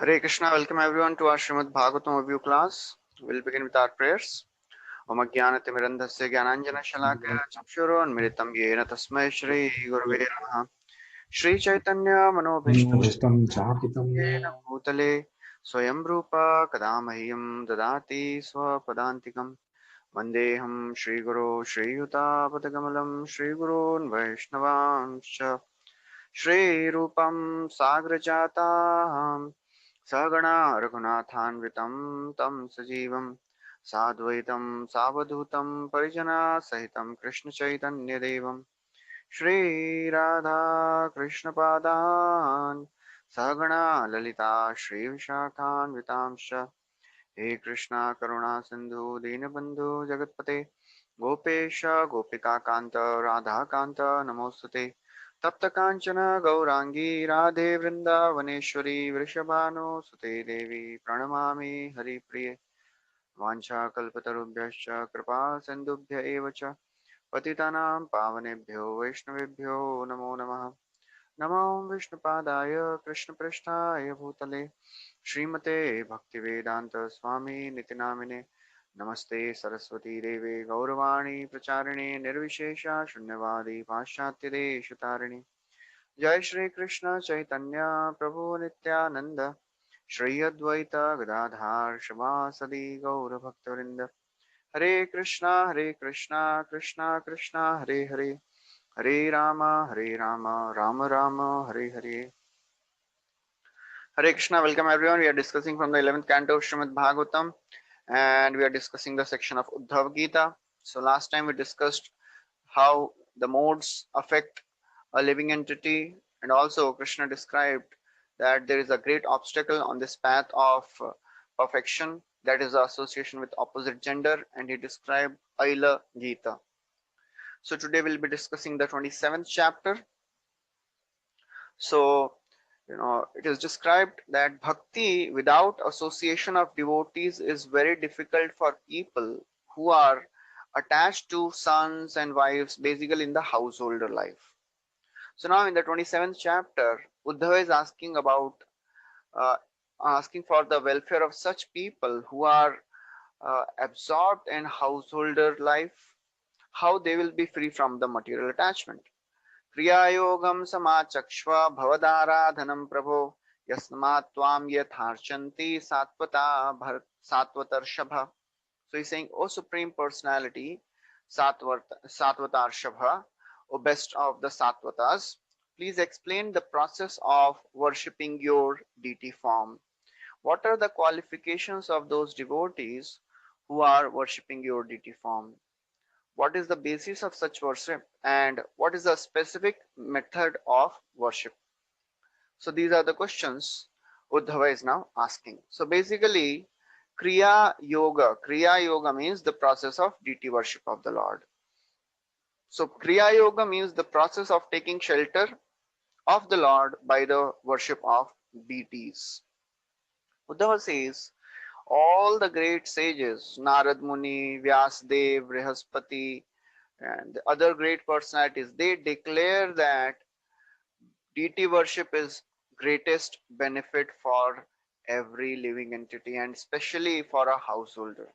Hare Krishna, welcome everyone to our Srimad Bhagavatam review class. We'll begin with our prayers. Om Ajnanatimirandhasya Jnananjana Shalakaya Chakshurunmilitam Yena Tasmai Shri Gurave Namaha. Shri Chaitanya Manobhishtam Vishtam Chapitam Yena Bhutale Swayam Rupa Kadamahyam Dadati Swapadantikam Vandeham Shri Guru Shri Yuta Padagamalam Shri Gurun Vaishnavanscha Shri Rupam Sagrajata Sagana Raghunathanvitam Tam Sajivam Sadvaitam Savadhutam Parijana Sahitam Krishna Chaitanya Devam Shri Radha Krishna Padan Sagana Lalita Shri Vishakhan Vitamsha He Krishna Karuna Sindhu Dinabandhu Jagatpate Gopesha Gopika Kanta Radha Kanta Namostate तप्त कांचन गौरांगी राधे वृंदावनेश्वरी वृषभानु सुते देवी प्रणमामि हरिप्रिये वाञ्छाकल्पतरुभ्यश्च कृपा सिन्धुभ्य एव च पतितानां पावनेभ्यो वैष्णवेभ्यो नमो नमः नमो विष्णुपादाय कृष्णपृष्ठाय भूतले श्रीमते भक्तिवेदांत स्वामी नितिनामिने नमस्ते सरस्वती देवे गौरवाणी प्रचारिणे निर्विशेषा शून्यवादी पाश्चात्यदेशतारिणे जय श्री कृष्ण चैतन्य प्रभु नित्यानंद श्री अद्वैत गदाधार शिवासदि गौर भक्तवृंद हरे Krishna Krishna Krishna Hare Hare Hare Ram Ram Ram Hare Hare. Hare Krishna, welcome everyone. We are discussing from the 11th canto of Srimad Bhagavatam and we are discussing the section of Uddhav Gita. So last time we discussed how the modes affect a living entity, and also Krishna described that there is a great obstacle on this path of perfection, that is the association with opposite gender, and he described Aila Gita. So today we'll be discussing the 27th chapter. So it is described that bhakti without association of devotees is very difficult for people who are attached to sons and wives, basically in the householder life. So now in the 27th chapter, Uddhava is asking about uh, asking for the welfare of such people who are absorbed in householder life, how they will be free from the material attachment. क्रियायोगं समाचक्ष्व भवदाराधनं प्रभो यस्मात् त्वां यथार्चन्ति Satvata सात्वतर्षभ. So he's saying, O Supreme Personality, Sattvatarshava, O best of the Sattvatas, please explain the process of worshipping your deity form. What are the qualifications of those devotees who are worshipping your deity form? What is the basis of such worship and what is the specific method of worship? So these are the questions Uddhava is now asking. So basically, Kriya Yoga means the process of deity worship of the Lord. So Kriya Yoga means the process of taking shelter of the Lord by the worship of deities. Uddhava says, all the great sages, Narad Muni, Vyasdev, Brihaspati, and the other great personalities, they declare that deity worship is greatest benefit for every living entity and especially for a householder.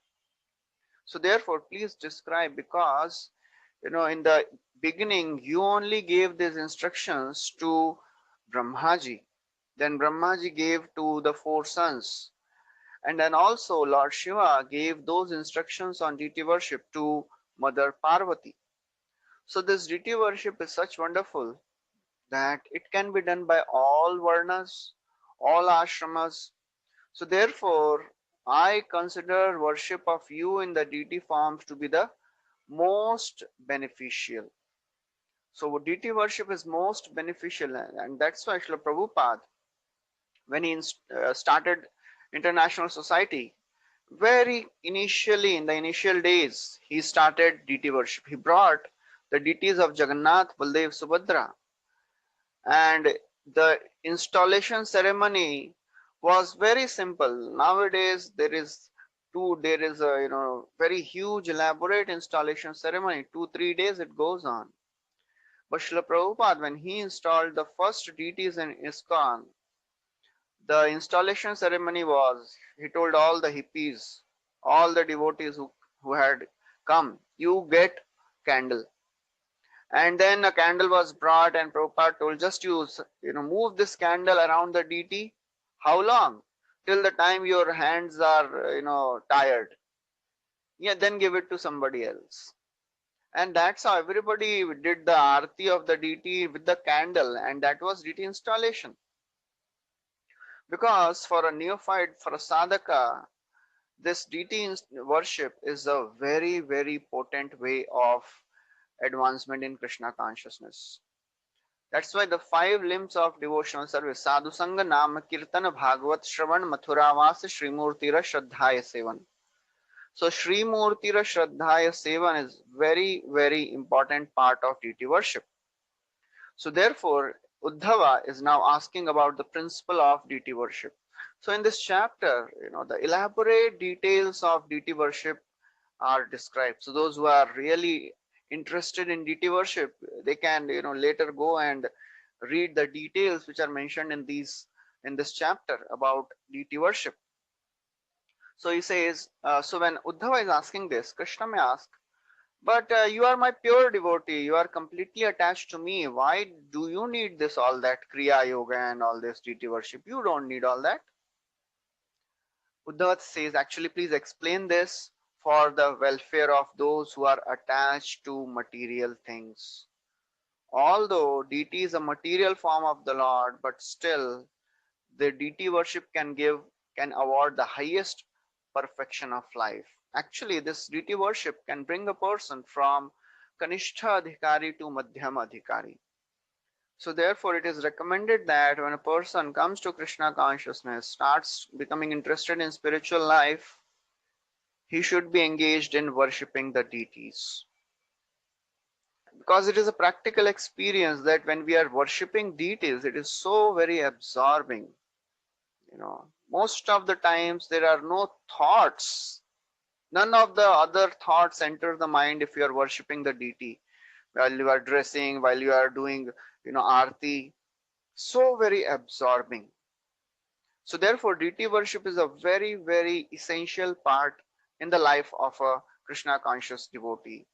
So therefore, please describe, because in the beginning you only gave these instructions to Brahmaji, then Brahmaji gave to the four sons, and then also Lord Shiva gave those instructions on deity worship to Mother Parvati. So this deity worship is such wonderful that it can be done by all varnas, all ashramas. So therefore, I consider worship of you in the deity forms to be the most beneficial. So deity worship is most beneficial, and that's why Srila Prabhupada, when he started International Society, very initially in the initial days, he started deity worship. He brought the deities of Jagannath, Baldev, Subhadra, and the installation ceremony was very simple. Nowadays there is a very huge elaborate installation ceremony, 2 3 days it goes on. But Srila Prabhupada, when he installed the first deities in ISKCON, The installation ceremony was, he told all the hippies, all the devotees who had come, you get candle. And then a candle was brought and Prabhupada told, just use, move this candle around the deity. How long? Till the time your hands are, tired. Yeah, then give it to somebody else. And that's how everybody did the arti of the deity with the candle, and that was deity installation. Because for a neophyte, for a sadhaka, this deity worship is a very, very potent way of advancement in Krishna consciousness. That's why the five limbs of devotional service, sadhu sanga, nama kirtana, bhagavat shravan, mathuravasa, shrimurtira, shraddhaya sevan. So shrimurtira, shraddhaya sevan is very, very important part of deity worship. So therefore, Uddhava is now asking about the principle of deity worship. So in this chapter, the elaborate details of deity worship are described. So those who are really interested in deity worship, they can, later go and read the details which are mentioned in this chapter about deity worship. So he says, so when Uddhava is asking this, Krishna may ask, but you are my pure devotee. You are completely attached to me. Why do you need this, all that Kriya Yoga and all this deity worship? You don't need all that. Uddhava says, actually, please explain this for the welfare of those who are attached to material things. Although deity is a material form of the Lord, but still the deity worship can award the highest perfection of life. Actually, this deity worship can bring a person from Kanishtha Adhikari to Madhyama Adhikari. So therefore, it is recommended that when a person comes to Krishna consciousness, starts becoming interested in spiritual life, he should be engaged in worshipping the deities. Because it is a practical experience that when we are worshipping deities, it is so very absorbing. Most of the times there are no thoughts. None of the other thoughts enter the mind if you are worshipping the deity. While you are dressing, while you are doing, arti. So very absorbing. So therefore, deity worship is a very, very essential part in the life of a Krishna conscious devotee.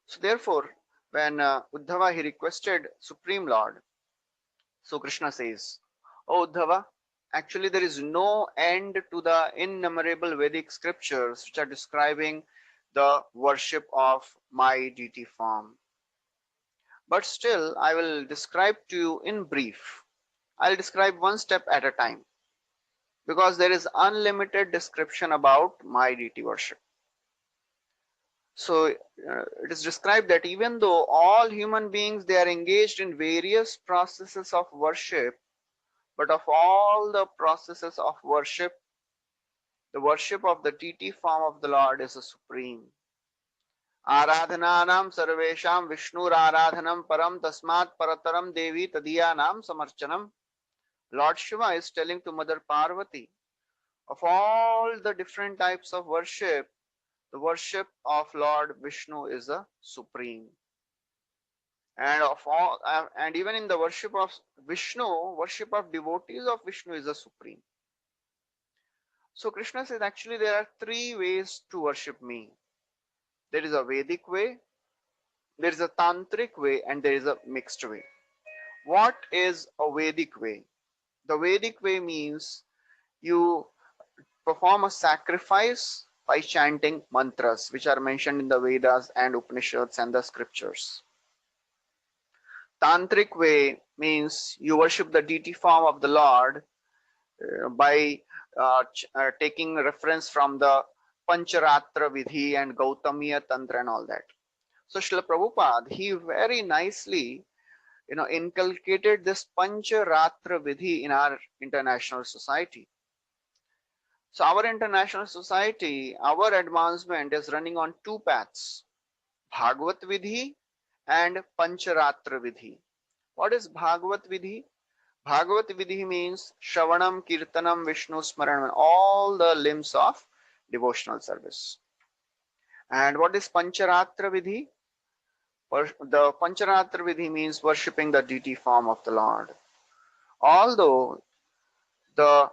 So therefore, when Uddhava he requested Supreme Lord, so Krishna says, "O Uddhava, actually there is no end to the innumerable Vedic scriptures which are describing the worship of my deity form. But still, I will describe to you in brief. I'll describe one step at a time because there is unlimited description about my deity worship. So it is described that even though all human beings they are engaged in various processes of worship, but of all the processes of worship, the worship of the deity form of the Lord is the supreme. Aradhananam sarvesham Vishnur aradhanam param tasmat parataram devi tadiyanam samarchanam. Lord Shiva is telling to Mother Parvati, of all the different types of worship, the worship of Lord Vishnu is the supreme. And even in the worship of Vishnu, worship of devotees of Vishnu is the supreme. So Krishna says actually there are three ways to worship me. There is a Vedic way, there is a Tantric way, and there is a mixed way. What is a Vedic way? The Vedic way means you perform a sacrifice by chanting mantras which are mentioned in the Vedas and Upanishads and the scriptures. Tantric way means you worship the deity form of the Lord by taking reference from the Pancharatra Vidhi and Gautamiya Tantra and all that. So Srila Prabhupada, he very nicely, inculcated this Pancharatra Vidhi in our international society. So our international society, our advancement is running on two paths, Bhagavat Vidhi and Pancharatra Vidhi. What is Bhagavat Vidhi? Bhagavat Vidhi means Shravanam, Kirtanam, Vishnu Smaranam, all the limbs of devotional service. And what is Pancharatra Vidhi? The Pancharatra Vidhi means worshipping the deity form of the Lord. Although The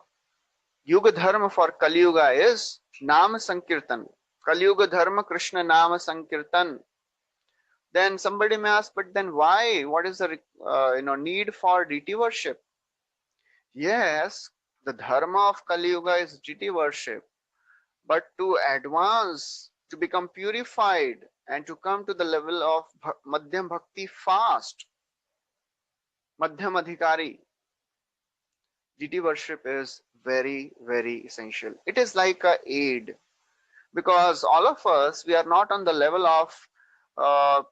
Yuga Dharma for Kali Yuga is Nama Sankirtan. Kali Yuga Dharma Krishna Nama Sankirtan. Then somebody may ask, but then why? What is the need for deity worship? Yes, the dharma of Kali Yuga is deity worship, but to advance, to become purified, and to come to the level of Madhyam Bhakti fast, Madhyam Adhikari, deity worship is very, very essential. It is like a aid, because all of us, we are not on the level of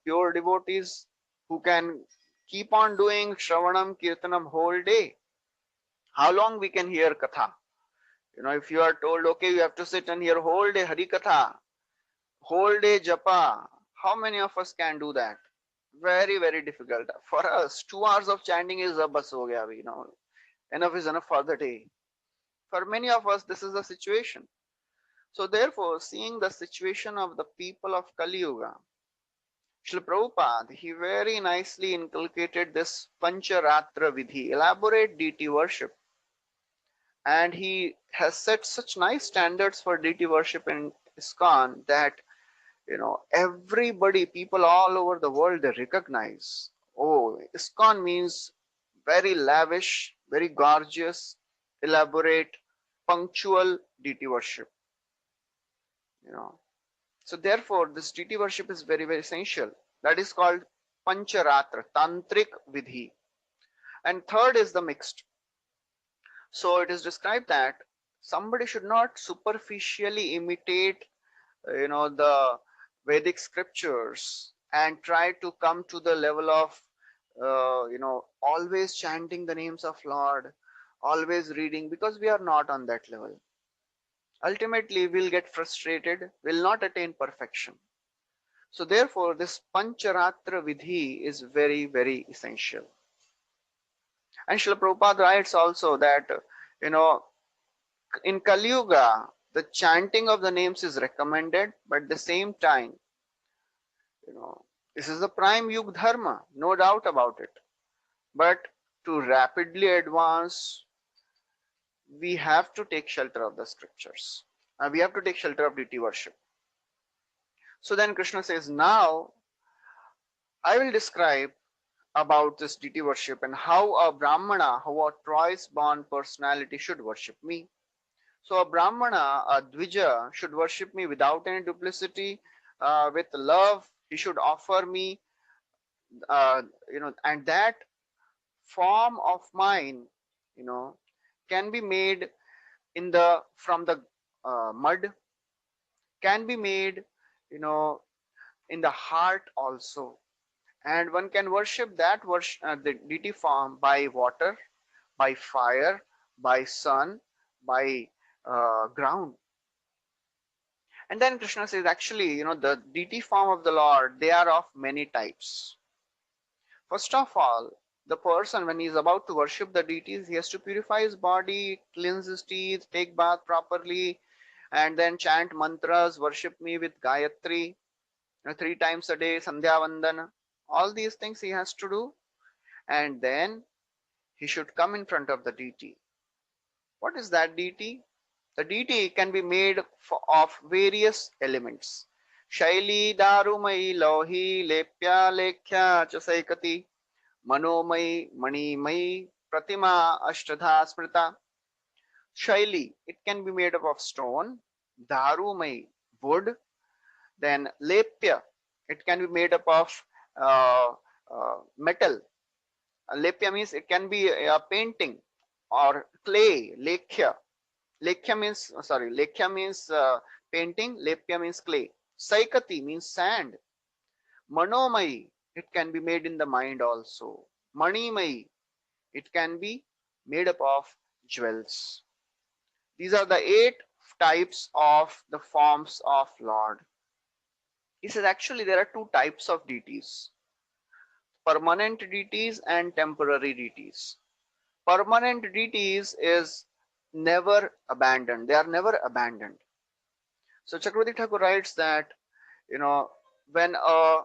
pure devotees who can keep on doing Shravanam Kirtanam whole day. How long we can hear Katha? If you are told, okay, you have to sit and hear whole day Hari Katha, whole day Japa, how many of us can do that? Very, very difficult. For us, 2 hours of chanting is a bus ho gaya, enough is enough for the day. For many of us, this is the situation. So therefore, seeing the situation of the people of Kali Yuga, Srila Prabhupada, he very nicely inculcated this Pancharatra Vidhi, elaborate deity worship. And he has set such nice standards for deity worship in ISKCON that, everybody, people all over the world, they recognize, oh, ISKCON means very lavish, very gorgeous, elaborate, punctual deity worship. So therefore, this deity worship is very, very essential. That is called Pancharatra, Tantric Vidhi. And third is the mixed. So it is described that somebody should not superficially imitate, the Vedic scriptures and try to come to the level of, always chanting the names of Lord, always reading, because we are not on that level. Ultimately, we'll get frustrated, will not attain perfection. So therefore, this Pancharatra Vidhi is very, very essential. And Srila Prabhupada writes also that, in Kali Yuga, the chanting of the names is recommended, but at the same time, this is the prime Yuga Dharma, no doubt about it. But to rapidly advance, we have to take shelter of the scriptures. We have to take shelter of deity worship. So then Krishna says, now I will describe about this deity worship and how a Brahmana, how a twice-born personality should worship me. So a Brahmana, a Dvija, should worship me without any duplicity, with love. He should offer me, and that form of mine, you know, can be made from the mud, can be made, you know, in the heart also, and one can worship the deity form by water, by fire, by sun, by ground. And then Krishna says, actually, the deity form of the Lord, they are of many types. First of all, the person, when he is about to worship the deities, he has to purify his body, cleanse his teeth, take bath properly, and then chant mantras, worship me with Gayatri, 3 times a day, Sandhya Vandana. All these things he has to do, and then he should come in front of the deity. What is that deity? The deity can be made of various elements. Shaili, Darumai, Lohi, Lepya, Lekhya, Chasaikati, Manomai, Manimai, Pratima, Ashtadha, Smrita. Shaili, it can be made up of stone. Darumai, wood. Then Lepya, it can be made up of metal. Lepya means it can be a painting or clay. Lekhya means painting. Lepya means clay. Saikati means sand. Manomai, it can be made in the mind also. Manimai, it can be made up of jewels. These are the 8 types of the forms of Lord. He says actually there are 2 types of deities: permanent deities and temporary deities. Permanent deities is never abandoned. They are never abandoned. So Chakravarti Thakur writes that, when a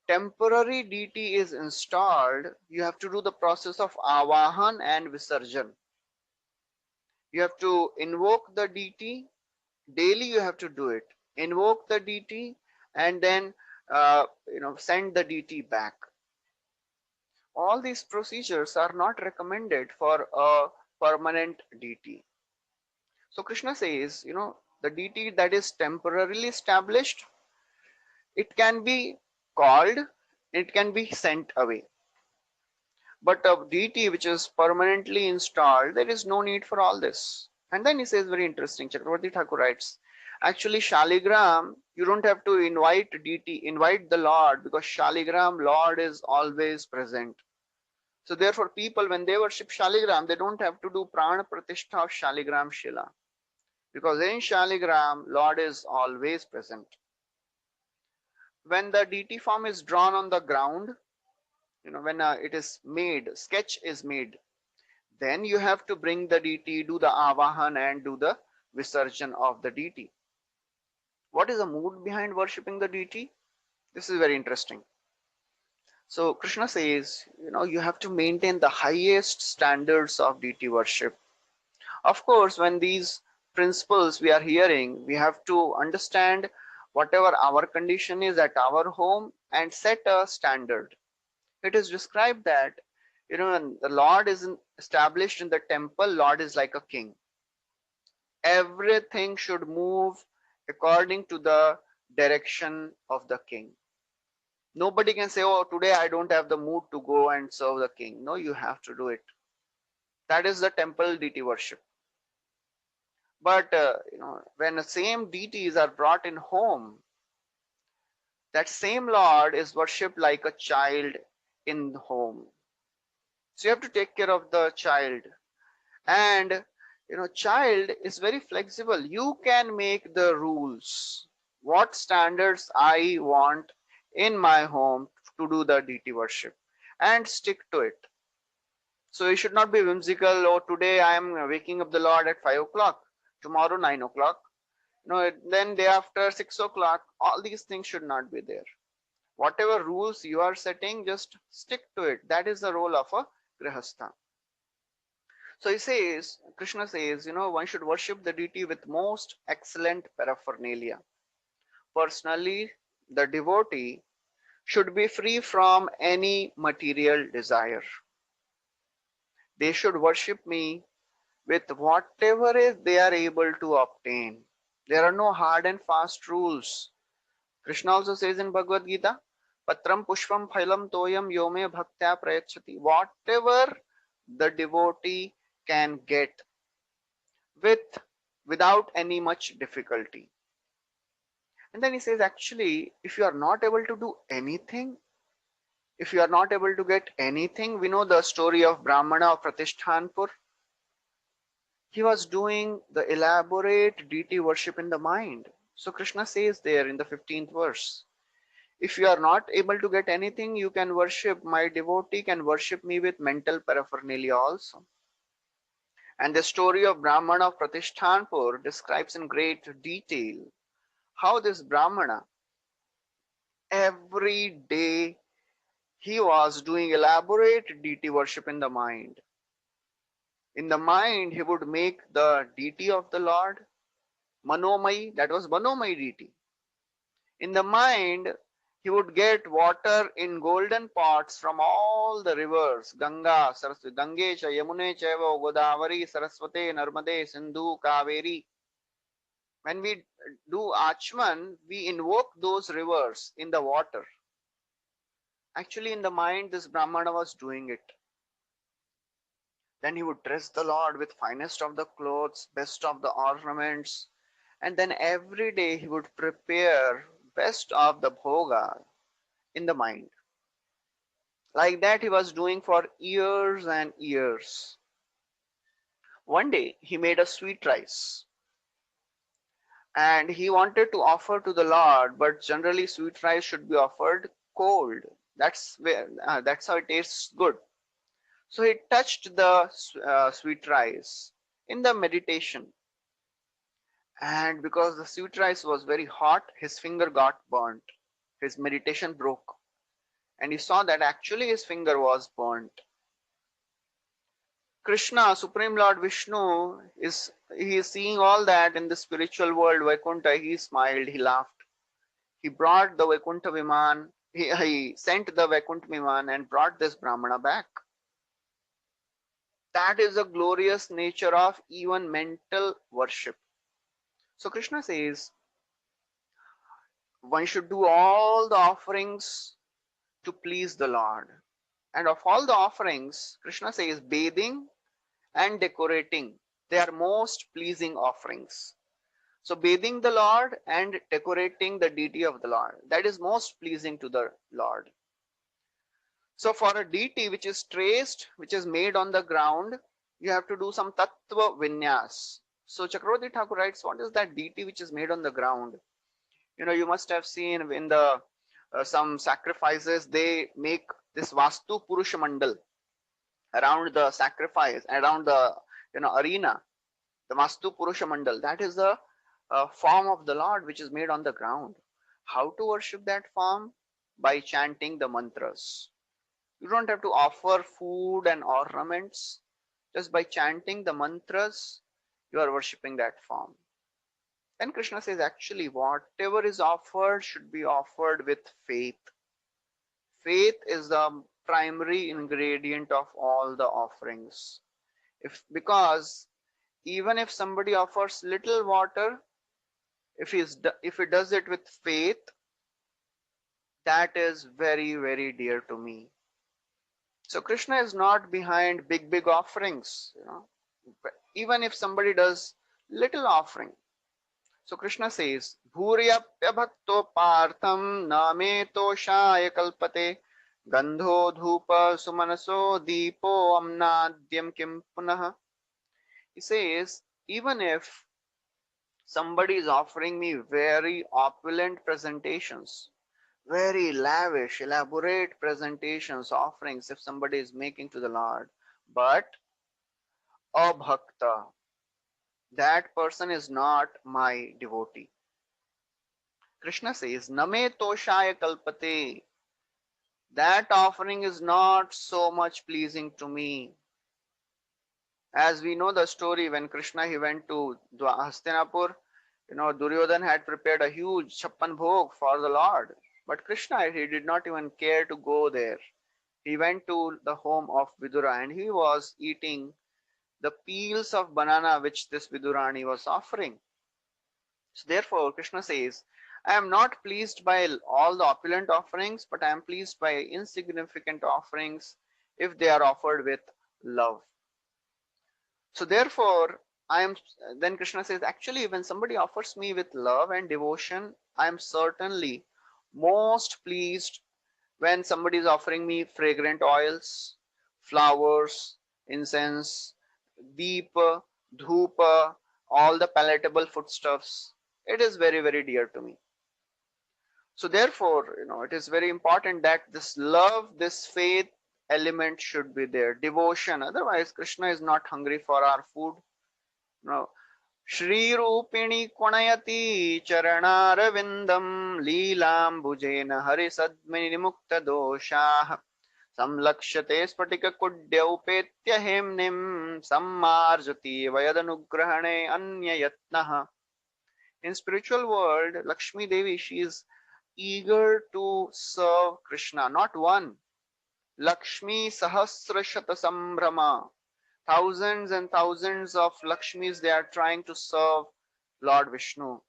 temporary deity is installed, you have to do the process of avahan and visarjan. You have to invoke the deity daily. You have to do it. Invoke the deity and then send the deity back. All these procedures are not recommended for a permanent deity. So Krishna says, the deity that is temporarily established, it can be called, it can be sent away. But a deity which is permanently installed, there is no need for all this. And then he says very interesting, Chakravarti Thakur writes, actually Shaligram, you don't have to invite deity, invite the Lord, because Shaligram, Lord is always present. So therefore people, when they worship Shaligram, they don't have to do Prana Pratishtha of Shaligram Shila. Because in Shaligram, Lord is always present. When the deity form is drawn on the ground, when it is made, sketch is made, then you have to bring the deity, do the avahan and do the visarjan of the deity. What is the mood behind worshipping the deity? This is very interesting. So Krishna says, you have to maintain the highest standards of deity worship. Of course, when these principles we are hearing, we have to understand whatever our condition is at our home and set a standard. It is described that, when the Lord is established in the temple, Lord is like a king. Everything should move according to the direction of the king. Nobody can say, oh, today I don't have the mood to go and serve the king. No, you have to do it. That is the temple deity worship. But when the same deities are brought in home, that same Lord is worshipped like a child in home. So you have to take care of the child. And child is very flexible. You can make the rules. What standards I want in my home to do the deity worship and stick to it. So you should not be whimsical. Oh, today I am waking up the Lord at 5 o'clock, tomorrow 9 o'clock. Then day after 6 o'clock. All these things should not be there. Whatever rules you are setting, just stick to it. That is the role of a grihastha. So he says, Krishna says, one should worship the deity with most excellent paraphernalia. Personally, the devotee should be free from any material desire. They should worship me with whatever is they are able to obtain. There are no hard and fast rules. Krishna also says in Bhagavad Gita, Patram Pushpam Phailam Toyam Yome Bhaktya Prayachati. Whatever the devotee can get without any much difficulty. And then he says, actually, if you are not able to do anything, if you are not able to get anything, we know the story of Brahmana of Pratishtanpur. He was doing the elaborate deity worship in the mind. So Krishna says there in the 15th verse, if you are not able to get anything, you can worship, my devotee can worship me with mental paraphernalia also. And the story of Brahmana of Pratishtanpur describes in great detail how this Brahmana, every day he was doing elaborate deity worship in the mind. In the mind, he would make the deity of the Lord, Manomai, that was Manomai deity. In the mind, he would get water in golden pots from all the rivers, Ganga, Saraswati, Gangecha, Yamune, Chaiva, Godavari, Saraswati, Narmade, Sindhu, Kaveri. When we do Achman, we invoke those rivers in the water. Actually, in the mind, this Brahmana was doing it. Then he would dress the Lord with finest of the clothes, best of the ornaments, and then every day he would prepare best of the bhoga in the mind. Like that he was doing for years and years. One day he made a sweet rice and he wanted to offer to the Lord, but generally sweet rice should be offered cold. That's how it tastes good. So he touched the sweet rice in the meditation, and because the sweet rice was very hot, his finger got burnt. His meditation broke, and he saw that actually his finger was burnt. Krishna, Supreme Lord Vishnu, he is seeing all that in the spiritual world, Vaikuntha. He smiled, he laughed. He brought the Vaikuntha Viman, he sent the Vaikuntha Viman and brought this Brahmana back. That is the glorious nature of even mental worship. So Krishna says one should do all the offerings to please the Lord. And of all the offerings, Krishna says bathing and decorating, they are most pleasing offerings. So bathing the Lord and decorating the deity of the Lord, that is most pleasing to the Lord. So for a deity which is traced, which is made on the ground, you have to do some tattva vinyas. So Chakravarti Thakur writes, what is that deity which is made on the ground? You must have seen in the some sacrifices, they make this Vastu Purusha Mandal around the sacrifice, around the arena, the Vastu Purusha Mandal. That is the form of the Lord which is made on the ground. How to worship that form? By chanting the mantras. You don't have to offer food and ornaments. Just by chanting the mantras, you are worshipping that form. Then Krishna says, actually, whatever is offered should be offered with faith. Faith is the primary ingredient of all the offerings. Because even if somebody offers little water, if he does it with faith, that is very, very dear to me. So Krishna is not behind big offerings. Even if somebody does little offering. So Krishna says, Bhuryapya bhakto partham name toshaya kalpate gandho dhupa sumanaso deepo amnadyam kim punah. He says, even if somebody is offering me very opulent presentations, very lavish, elaborate presentations, offerings, if somebody is making to the Lord, but abhakta, that person is not my devotee. Krishna says, Name toshaya kalpate. That offering is not so much pleasing to me. As we know the story, when Krishna he went to Hastinapur, Duryodhan had prepared a huge chappan bhog for the Lord. But Krishna, he did not even care to go there. He went to the home of Vidura and he was eating the peels of banana which this Vidurani was offering. So therefore, Krishna says, I am not pleased by all the opulent offerings, but I am pleased by insignificant offerings if they are offered with love. So therefore, then Krishna says, actually, when somebody offers me with love and devotion, I am certainly most pleased when somebody is offering me fragrant oils, flowers, incense, deepa, dhupa, all the palatable foodstuffs. It is very, very dear to me. So therefore, it is very important that this love, this faith element should be there. Devotion. Otherwise, Krishna is not hungry for our food. No. Shri Rupini Kwanayati Charanarvindam Leelam Bhujena Hari Sadmini Mukta Doshah Samlakshate Spatika Kudya Upetya Hemnim Sammarjati Vayadanugrahane Anya Yatnaha. In spiritual world, Lakshmi Devi, she is eager to serve Krishna, not one. Lakshmi Sahasra Shata Sambrama. Thousands and thousands of Lakshmis, they are trying to serve Lord Vishnu.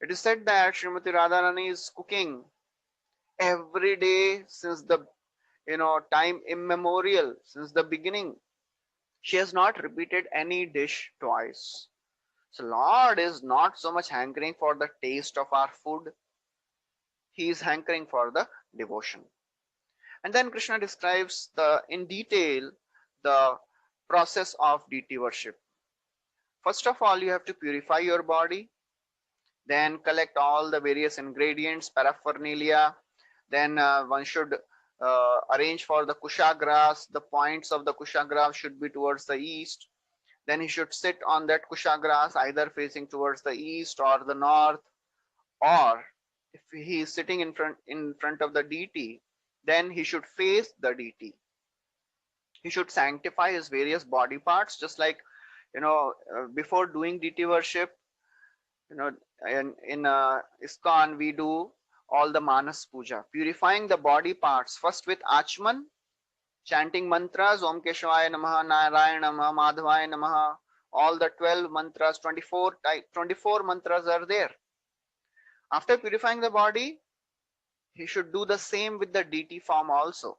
It is said that Srimati Radharani is cooking every day since the time immemorial, since the beginning. She has not repeated any dish twice. So Lord is not so much hankering for the taste of our food. He is hankering for the devotion. And then Krishna describes in detail the process of deity worship. First of all, you have to purify your body, then collect all the various ingredients, paraphernalia. Then one should arrange for the kusha grass. The points of the kusha grass should be towards the east. Then he should sit on that kusha grass either facing towards the east or the north, or if he is sitting in front of the deity, then he should face the deity. He should sanctify his various body parts, just like, before doing deity worship, you know, in ISKCON we do all the Manas Puja, purifying the body parts first with Achman, chanting mantras, Om Keshwaya Namaha, Narayana Namaha, Madhavaya Namaha, all the 12 mantras, 24 mantras are there. After purifying the body, he should do the same with the deity form also.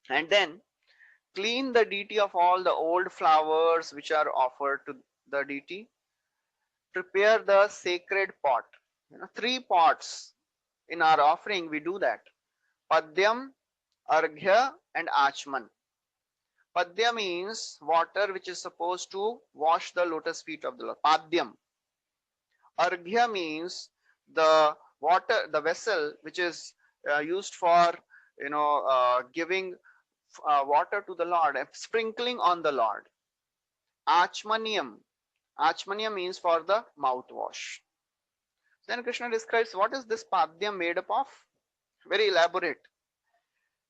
And then clean the deity of all the old flowers which are offered to the deity. Prepare the sacred pot. Three pots in our offering, we do that. Padyam, Arghya, and Achman. Padya means water which is supposed to wash the lotus feet of the Lord. Padyam. Arghya means the water, the vessel which is used for giving water to the Lord, sprinkling on the Lord. Achmaniam. Achmaniam means for the mouthwash. Then Krishna describes what is this padyam made up of. Very elaborate.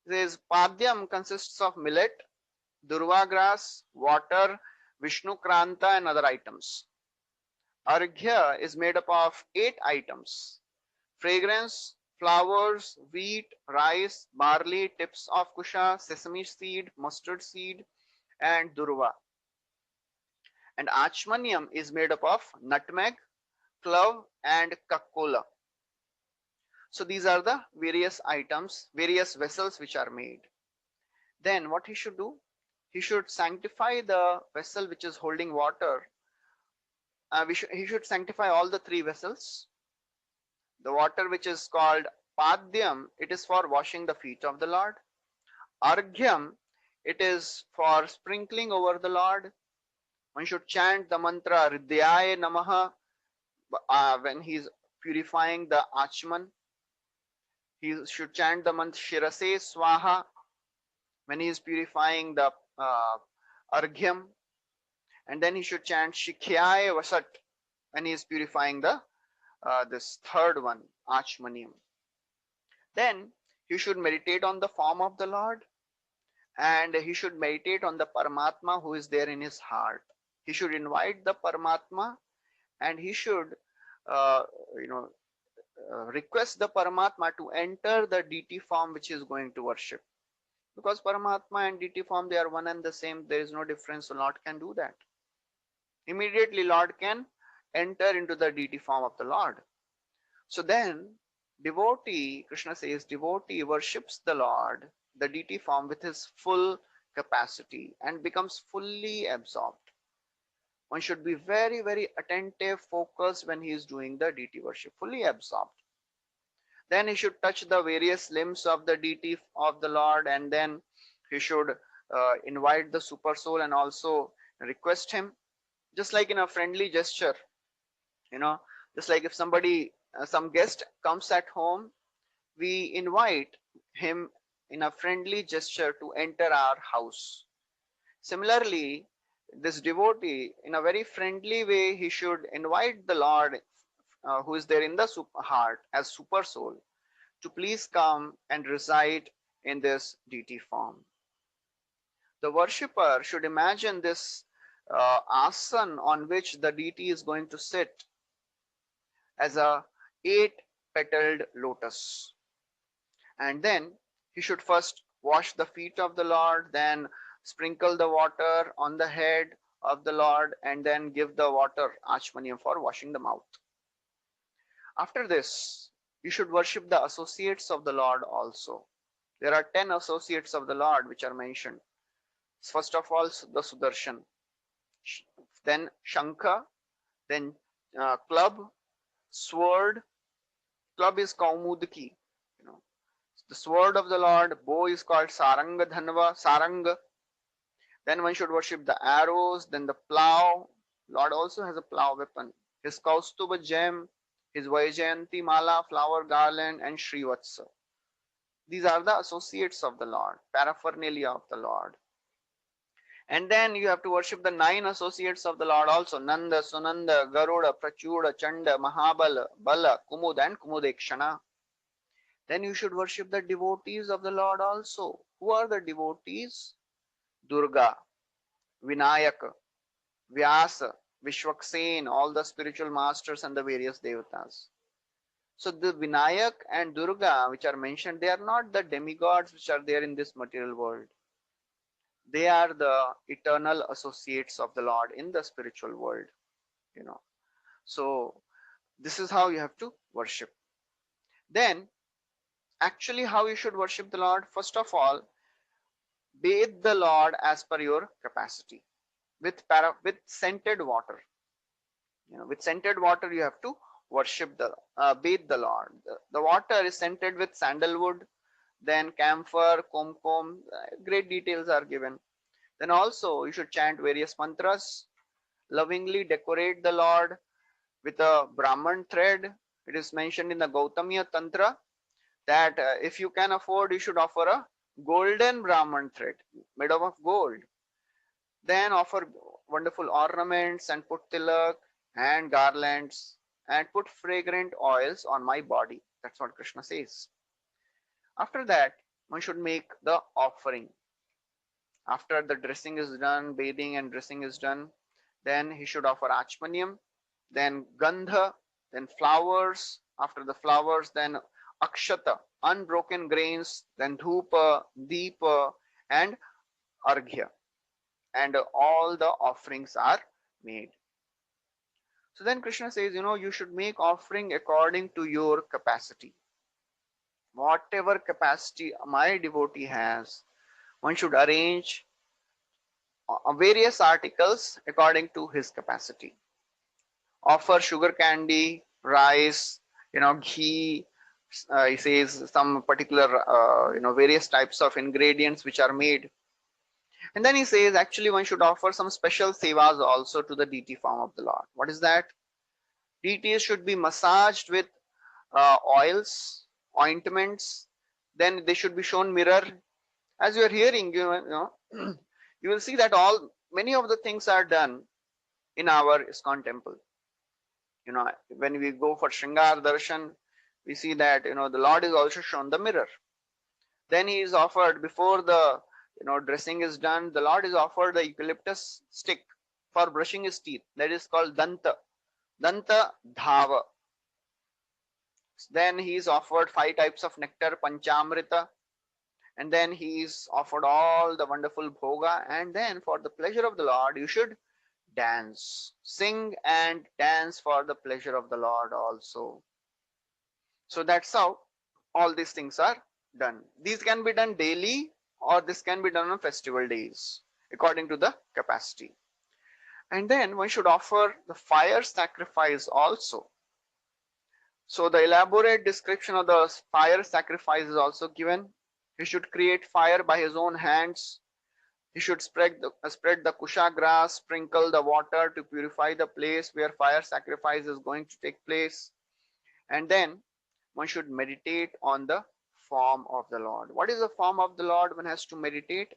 This padyam consists of millet, durva grass, water, Vishnu Kranta, and other items. Arghya is made up of 8 items: fragrance, flowers, wheat, rice, barley, tips of kusha, sesame seed, mustard seed, and durva. And Achmaniam is made up of nutmeg, clove, and kakkola. So these are the various items, various vessels which are made. Then what he should do? He should sanctify the vessel which is holding water. He should sanctify all the 3 vessels. The water which is called Padyam, it is for washing the feet of the Lord. Arghyam, it is for sprinkling over the Lord. One should chant the mantra Hridayaya Namaha when he is purifying the Achman. He should chant the mantra Shirase Swaha when he is purifying the Arghyam. And then he should chant Shikyaya Vasat when he is purifying the this third one, Achmaniam. Then he should meditate on the form of the Lord, and he should meditate on the Paramatma who is there in his heart. He should invite the Paramatma, and he should request the Paramatma to enter the deity form which he is going to worship. Because Paramatma and deity form, they are one and the same. There is no difference. So Lord can do that. Immediately Lord can enter into the deity form of the Lord. So then devotee, Krishna says, devotee worships the Lord, the deity form, with his full capacity and becomes fully absorbed. One should be very, very attentive, focused when he is doing the deity worship, fully absorbed. Then he should touch the various limbs of the deity of the Lord, and then he should invite the super soul and also request him, just like in a friendly gesture. Just like if somebody, some guest comes at home, we invite him in a friendly gesture to enter our house. Similarly, this devotee, in a very friendly way, he should invite the Lord who is there in the heart as super soul to please come and reside in this deity form. The worshipper should imagine this asan on which the deity is going to sit as a 8-petaled lotus. And then he should first wash the feet of the Lord, then sprinkle the water on the head of the Lord, and then give the water Achmaniam for washing the mouth. After this, you should worship the associates of the Lord also. There are 10 associates of the Lord which are mentioned. First of all, the Sudarshan, then Shankha, then club, sword. Club is Kaumudiki. The sword of the Lord. Bow is called Saranga Dhanva, Saranga. Then one should worship the arrows, then the plow. Lord also has a plow weapon. His Kaustuba gem, his Vaijayanti Mala, flower garland, and Srivatsa. These are the associates of the Lord, paraphernalia of the Lord. And then you have to worship the 9 associates of the Lord also: Nanda, Sunanda, Garuda, Prachuda, Chanda, Mahabala, Bala, Kumud, and Kumudekshana. Then you should worship the devotees of the Lord also, Who are the devotees? Durga, Vinayak, Vyasa, Vishwaksen, all the spiritual masters and the various devatas. So the Vinayak and Durga which are mentioned, they are not the demigods which are there in this material world. They are the eternal associates of the Lord in the spiritual world, you know. So this is how you have to worship. Then actually how you should worship the Lord, first of all, bathe the Lord as per your capacity with with scented water. With scented water you have to worship the bathe the Lord. The water is scented with sandalwood, then camphor, kumkum, great details are given. Then also you should chant various mantras, lovingly decorate the Lord with a Brahman thread. It is mentioned in the Gautamiya Tantra that if you can afford, you should offer a golden Brahman thread made up of gold. Then offer wonderful ornaments and put tilak and garlands and put fragrant oils on my body. That's what Krishna says. After that, one should make the offering. After the dressing is done, bathing and dressing is done, then he should offer achmaniam, then gandha, then flowers. After the flowers, then akshata, unbroken grains, then dhupa, deepa, and arghya. And all the offerings are made. So then Krishna says, you should make offering according to your capacity. Whatever capacity my devotee has, one should arrange various articles according to his capacity. Offer sugar candy, rice, ghee. He says some particular, various types of ingredients which are made. And then he says, actually, one should offer some special sevas also to the deity form of the Lord. What is that? Deities should be massaged with oils, ointments. Then they should be shown mirror. As you are hearing, you will see that many of the things are done in our ISKCON temple. When we go for Shringar Darshan, we see that the Lord is also shown the mirror. Then he is offered before the dressing is done. The Lord is offered the eucalyptus stick for brushing his teeth. That is called danta dhava. Then he is offered 5 types of nectar, panchamrita, and then he is offered all the wonderful bhoga. And then for the pleasure of the Lord, you should dance, sing and dance for the pleasure of the Lord also. So that's how all these things are done. These can be done daily or this can be done on festival days according to the capacity. And then one should offer the fire sacrifice also. So the elaborate description of the fire sacrifice is also given. He should create fire by his own hands. He should spread the kusha grass, sprinkle the water to purify the place where fire sacrifice is going to take place. And then one should meditate on the form of the Lord. What is the form of the Lord one has to meditate?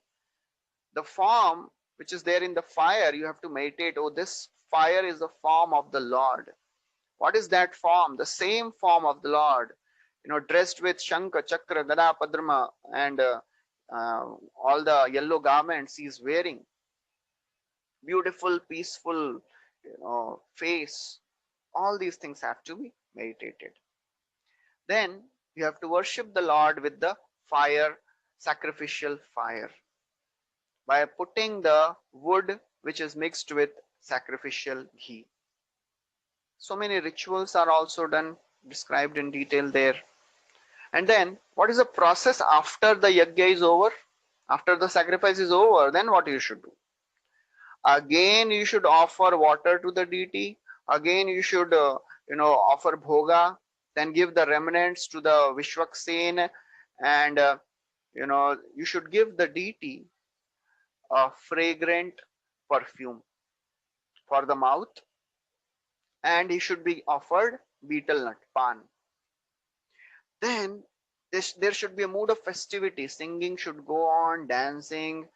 The form which is there in the fire, you have to meditate, oh, this fire is the form of the Lord. What is that form? The same form of the Lord, dressed with Shankha, Chakra, Gada, Padrama, and all the yellow garments he is wearing. Beautiful, peaceful, face. All these things have to be meditated. Then you have to worship the Lord with the fire, sacrificial fire, by putting the wood which is mixed with sacrificial ghee. So many rituals are also done, described in detail there. And then what is the process after the yajna is over? After the sacrifice is over, then what you should do? Again, you should offer water to the deity. Again, you should, offer bhoga. Then give the remnants to the Vishwaksen. And, you should give the deity a fragrant perfume for the mouth. And he should be offered betel nut, pan. Then there should be a mood of festivity. Singing should go on, dancing.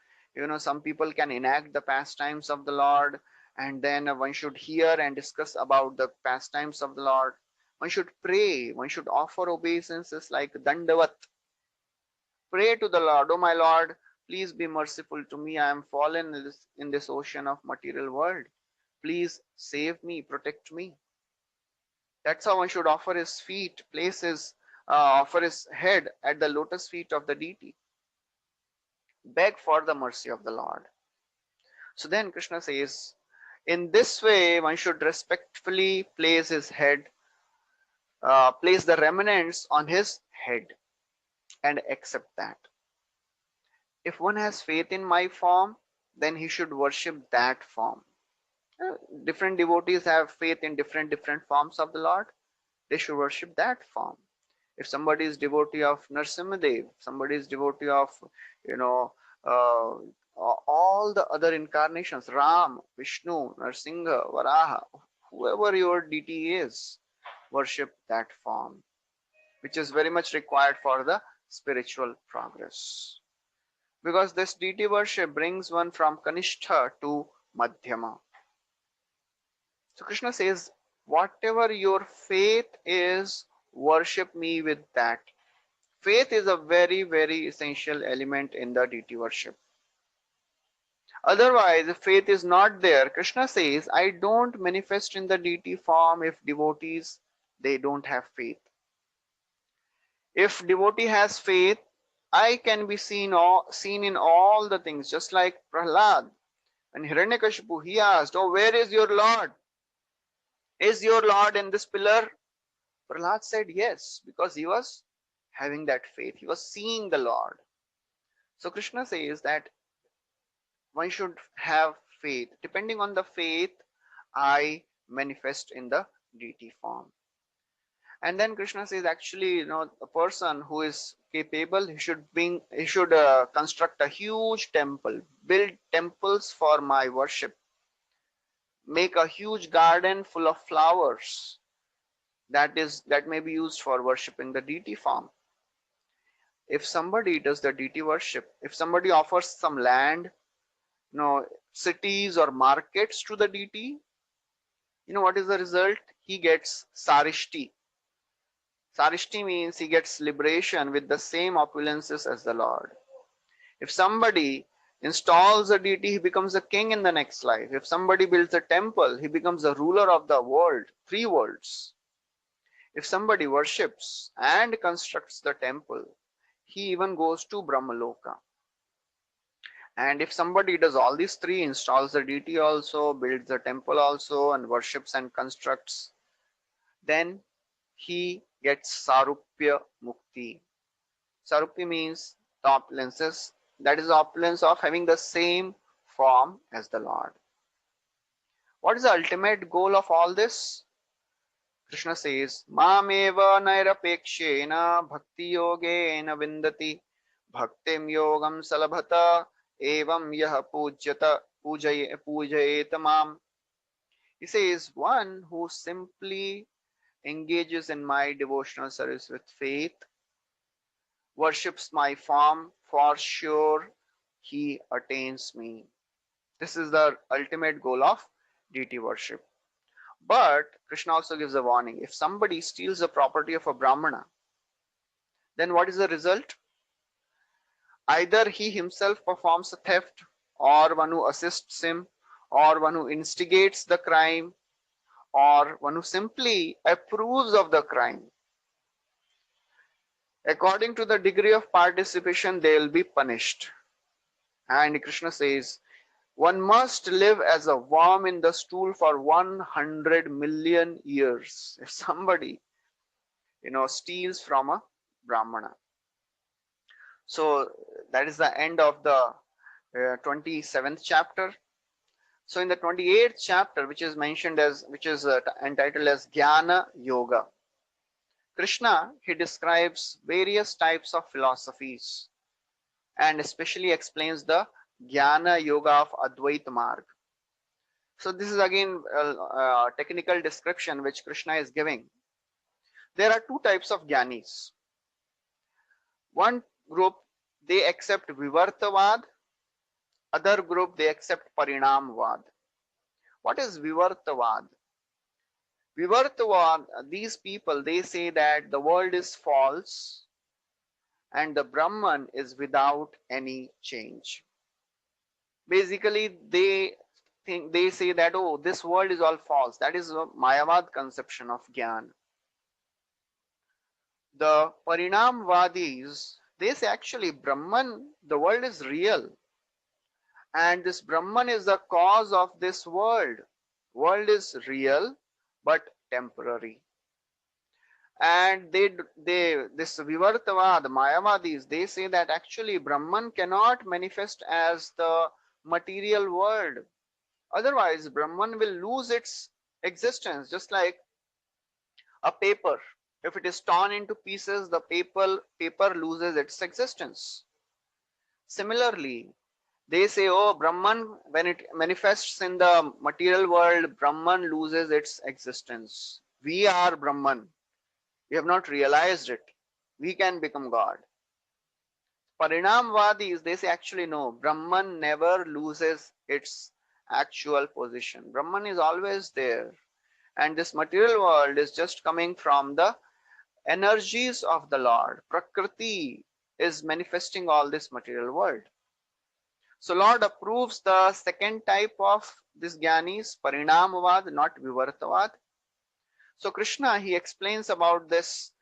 Some people can enact the pastimes of the Lord, and then one should hear and discuss about the pastimes of the Lord. One should pray. One should offer obeisances like dandavat. Pray to the Lord, oh my Lord, please be merciful to me. I am fallen in this ocean of material world. Please save me, protect me. That's how one should offer his feet, offer his head at the lotus feet of the deity. Beg for the mercy of the Lord. So then Krishna says, in this way, one should respectfully place his head, place the remnants on his head and accept that. If one has faith in my form, then he should worship that form. Uh, Different devotees have faith in different forms of the Lord. They should worship that form. If somebody is devotee of Narsimhadev, somebody is devotee of, you know, uh, all the other incarnations, Ram, Vishnu, Narsingha, Varaha, whoever your deity is, worship that form, which is very much required for the spiritual progress. Because this deity worship brings one from Kanishtha to Madhyama. So Krishna says, whatever your faith is, worship me with that. Faith is a very essential element in the deity worship. Otherwise, if faith is not there, Krishna says, I don't manifest in the deity form if devotees, they don't have faith. If devotee has faith, I can be seen in all the things, just like Prahlad. And Hiranyakashipu, he asked, oh, where is your Lord? Is your Lord in this pillar? Prahlad said yes, because he was having that faith. He was seeing the Lord. So Krishna says that one should have faith. Depending on the faith, I manifest in the deity form. And then Krishna says, actually, a person who is capable, he should construct a huge temple, build temples for my worship, make a huge garden full of flowers that may be used for worshipping the deity form. If somebody does the deity worship, if somebody offers some land, cities or markets to the deity, what is the result? He gets sarishti. Sarishti means he gets liberation with the same opulences as the Lord. If somebody installs a deity, he becomes a king in the next life. If somebody builds a temple, he becomes a ruler of the world, three worlds. If somebody worships and constructs the temple, he even goes to Brahmaloka. And if somebody does all these three, installs the deity also, builds the temple also, and worships and constructs, then he gets Sarupya Mukti. Sarupya means the opulences, that is the opulence of having the same form as the Lord. What is the ultimate goal of all this? Krishna says, Mameva nairapekshena bhakti yogena vindati bhaktim yogam salabhata evam yah pujayeta mam. He says, one who simply engages in my devotional service with faith, worships my form, for sure he attains me. This is the ultimate goal of deity worship. But Krishna also gives a warning. If somebody steals the property of a Brahmana, then what is the result? Either he himself performs a theft, or one who assists him, or one who instigates the crime, or one who simply approves of the crime. According to the degree of participation, they will be punished. And Krishna says, one must live as a worm in the stool for 100 million years. If somebody, steals from a Brahmana. So that is the end of the 27th chapter. So in the 28th chapter, which is entitled as Jnana Yoga, Krishna, he describes various types of philosophies and especially explains the Jnana Yoga of Advaita Marg. So this is again a technical description which Krishna is giving. There are two types of Jnanis. One group, they accept Vivartavad, other group, they accept Parinamvad. What is Vivartavad? Vivartavad, these people, they say that the world is false and the Brahman is without any change. Basically, they say that, oh, this world is all false. That is a Mayavad conception of Gyan. The Parinamvadis, they say actually Brahman, the world is real, and this Brahman is the cause of this world. World is real but temporary. And they this Vivartavad, Mayavadis, they say that actually Brahman cannot manifest as the material world. Otherwise, Brahman will lose its existence, just like a paper. If it is torn into pieces, the paper loses its existence. Similarly, they say, oh, Brahman, when it manifests in the material world, Brahman loses its existence. We are Brahman. We have not realized it. We can become God. Parinamvadis, they say actually no, Brahman never loses its actual position. Brahman is always there. And this material world is just coming from the energies of the Lord. Prakriti is manifesting all this material world. So Lord approves the second type of this Gyanis, Parinamavad, not Vivartavad. So Krishna, he explains about this,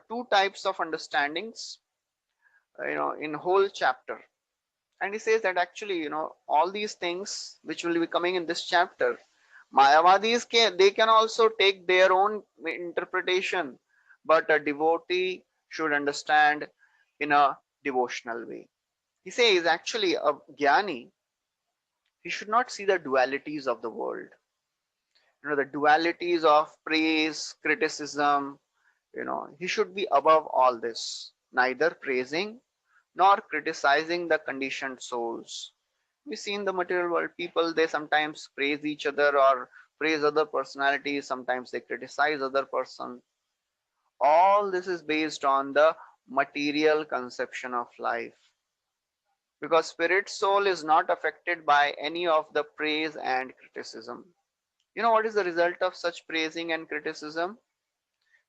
two types of understandings, in whole chapter. And he says that actually, all these things which will be coming in this chapter, Mayavadis they can also take their own interpretation, but a devotee should understand in a devotional way. He says actually a Jnani, he should not see the dualities of the world. The dualities of praise, criticism, he should be above all this, neither praising nor criticizing the conditioned souls. We see in the material world, people, they sometimes praise each other or praise other personalities, sometimes they criticize other person. All this is based on the material conception of life. Because spirit soul is not affected by any of the praise and criticism. What is the result of such praising and criticism?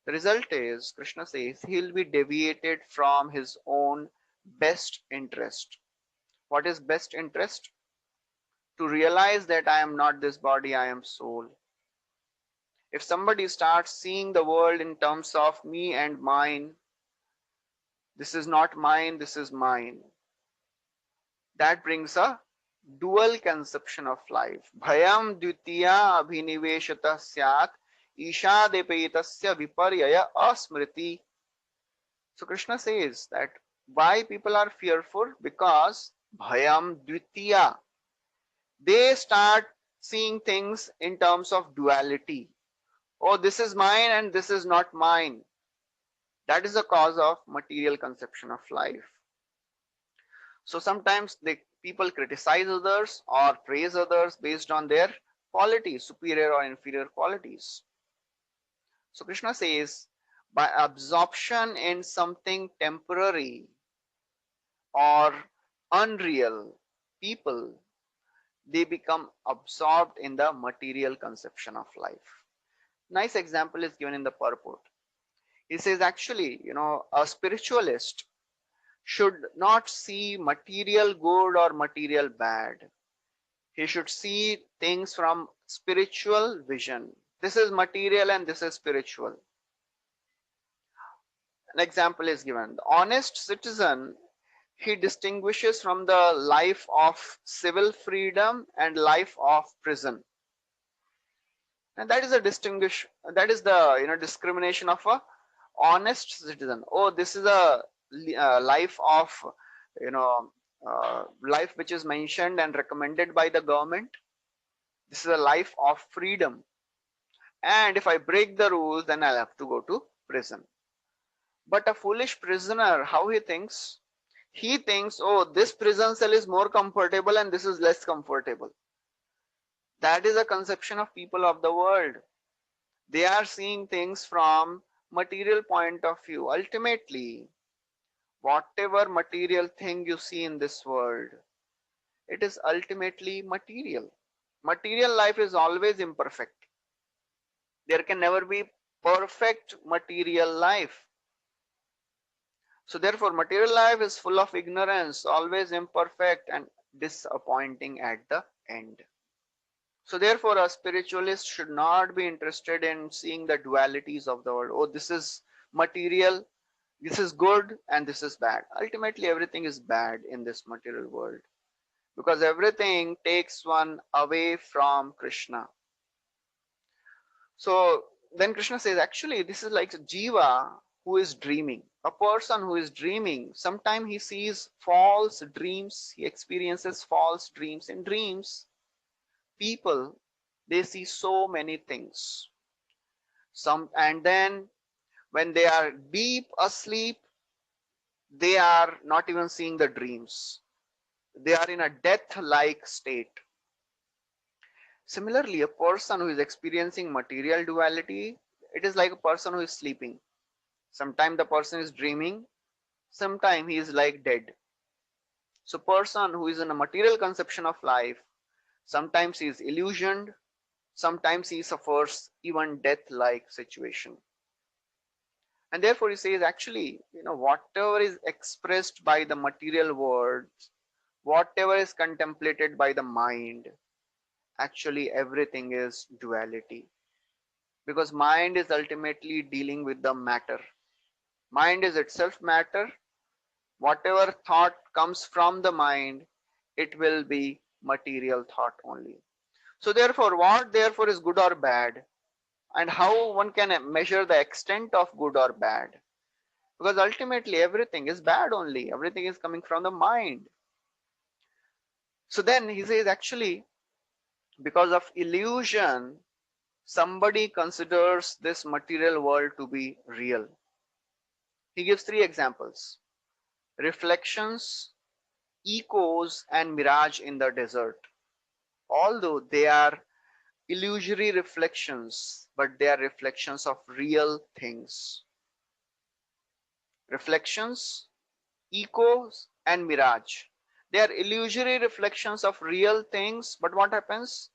The result is, Krishna says, he'll be deviated from his own best interest. What is best interest? To realize that I am not this body, I am soul. If somebody starts seeing the world in terms of me and mine, this is not mine, this is mine, that brings a dual conception of life. Bhayam dvitiya abhiniveshatah syat ishadepetasya viparyaya asmriti. So Krishna says that why people are fearful? Because bhayam dvitiya, they start seeing things in terms of duality. Oh, this is mine and this is not mine. That is the cause of material conception of life. So sometimes people criticize others or praise others based on their qualities, superior or inferior qualities. So Krishna says, by absorption in something temporary or unreal, people, they become absorbed in the material conception of life. Nice example is given in the purport. He says actually, a spiritualist should not see material good or material bad. He should see things from spiritual vision. This is material and this is spiritual. An example is given. The honest citizen, he distinguishes from the life of civil freedom and life of prison. And that is the discrimination of a honest citizen. Oh, this is a life of life which is mentioned and recommended by the government. This is a life of freedom, and if I break the rules, then I'll have to go to prison. But a foolish prisoner, how he thinks? He thinks, oh, this prison cell is more comfortable and this is less comfortable. That is a conception of people of the world. They are seeing things from material point of view. Ultimately, whatever material thing you see in this world, it is ultimately material. Material life is always imperfect. There can never be perfect material life. So therefore, material life is full of ignorance, always imperfect and disappointing at the end. So therefore, a spiritualist should not be interested in seeing the dualities of the world. Oh, this is material, this is good, and this is bad. Ultimately, everything is bad in this material world because everything takes one away from Krishna. So then Krishna says, actually, this is like Jiva who is dreaming. A person who is dreaming, sometimes he sees false dreams, he experiences false dreams. In dreams, people, they see so many things. And then when they are deep asleep, they are not even seeing the dreams. They are in a death-like state. Similarly, a person who is experiencing material duality, it is like a person who is sleeping. Sometimes the person is dreaming, sometimes he is like dead. So person who is in a material conception of life, sometimes he is illusioned, sometimes he suffers even death-like situation. And therefore he says, actually, whatever is expressed by the material world, whatever is contemplated by the mind, actually everything is duality. Because mind is ultimately dealing with the matter. Mind is itself matter. Whatever thought comes from the mind, it will be material thought only. So therefore, what therefore is good or bad, and how one can measure the extent of good or bad? Because ultimately everything is bad only. Everything is coming from the mind. So then he says, actually, because of illusion, somebody considers this material world to be real. He gives three examples: reflections, echoes, and mirage in the desert. Although they are illusory reflections, but they are reflections of real things. Reflections, echoes, and mirage. They are illusory reflections of real things, but what happens?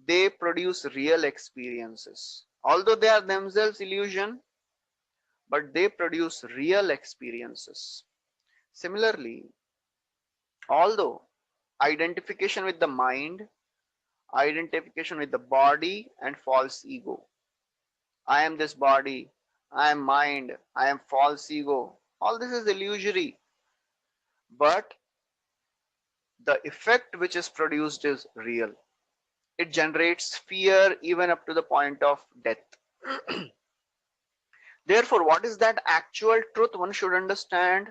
They produce real experiences. Although they are themselves illusion, but they produce real experiences. Similarly, although identification with the mind, identification with the body, and false ego. I am this body, I am mind, I am false ego. All this is illusory, but the effect which is produced is real. It generates fear even up to the point of death. Therefore, what is that actual truth one should understand?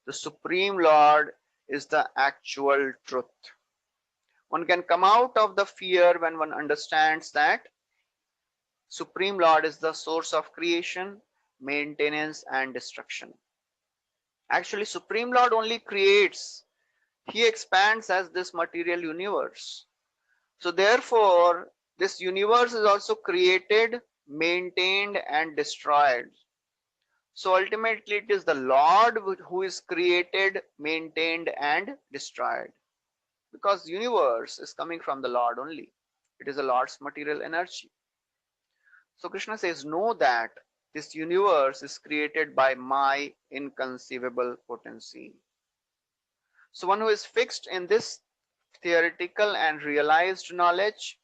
The Supreme Lord is the actual truth. One can come out of the fear when one understands that Supreme Lord is the source of creation, maintenance, and destruction. Actually, Supreme Lord only creates. He expands as this material universe. So therefore, this universe is also created, maintained, and destroyed. So ultimately, it is the Lord who is created, maintained, and destroyed. Because universe is coming from the Lord only. It is the Lord's material energy. So Krishna says, know that this universe is created by my inconceivable potency. So one who is fixed in this theoretical and realized knowledge,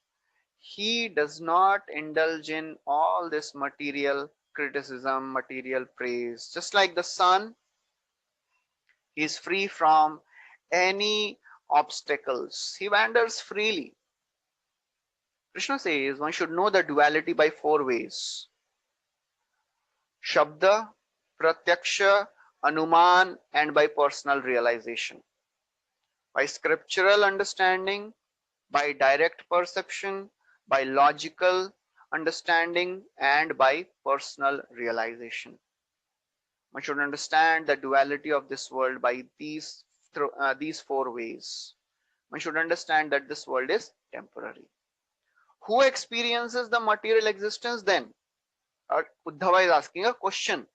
he does not indulge in all this material criticism, material praise. Just like the sun, he is free from any obstacles. He wanders freely. Krishna says one should know the duality by four ways: Shabda, Pratyaksha, Anuman, and by personal realization. By scriptural understanding, by direct perception, by logical understanding, and by personal realization. One should understand the duality of this world by these four ways. One should understand that this world is temporary. Who experiences the material existence then? Uddhava is asking a question.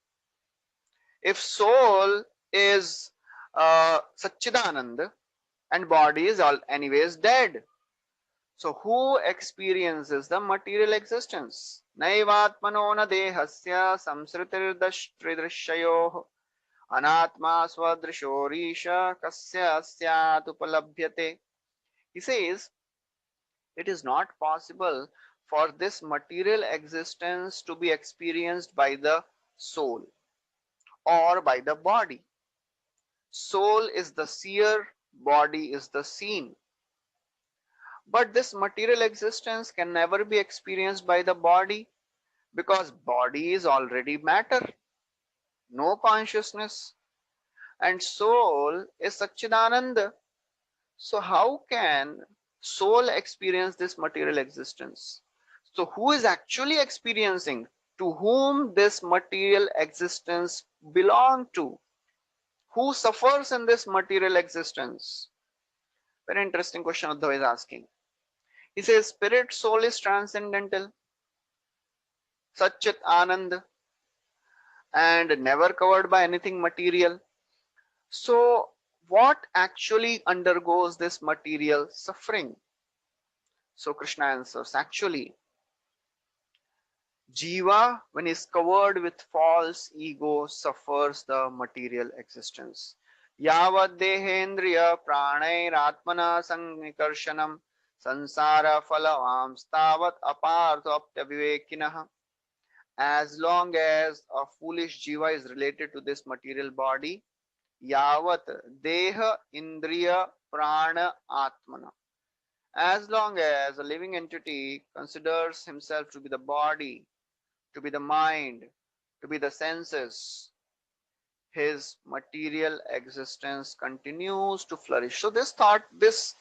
If soul is Satchidanand and body is all anyways dead, so who experiences the material existence? Naivatmano na dehasya samsritir tridrishyayoh Anatma swadrishorisha kasya asyat upalabhyate. He says, it is not possible for this material existence to be experienced by the soul or by the body. Soul is the seer, body is the seen. But this material existence can never be experienced by the body because body is already matter, no consciousness, and soul is Satchidananda. So how can soul experience this material existence? So who is actually experiencing? To whom this material existence belong to? Who suffers in this material existence? Very interesting question Uddhava is asking. He says spirit soul is transcendental, Satchit Anand, and never covered by anything material. So what actually undergoes this material suffering? So Krishna answers, actually, Jiva, when is covered with false ego, suffers the material existence. Yavad dehendriya pranair atmana sanikarshanam sansara phalavams tavat apartho apyavivekinah. As long as a foolish jiva is related to this material body, yavat deha indriya prana atmana. As long as a living entity considers himself to be the body, to be the mind, to be the senses, his material existence continues to flourish. So this thought, this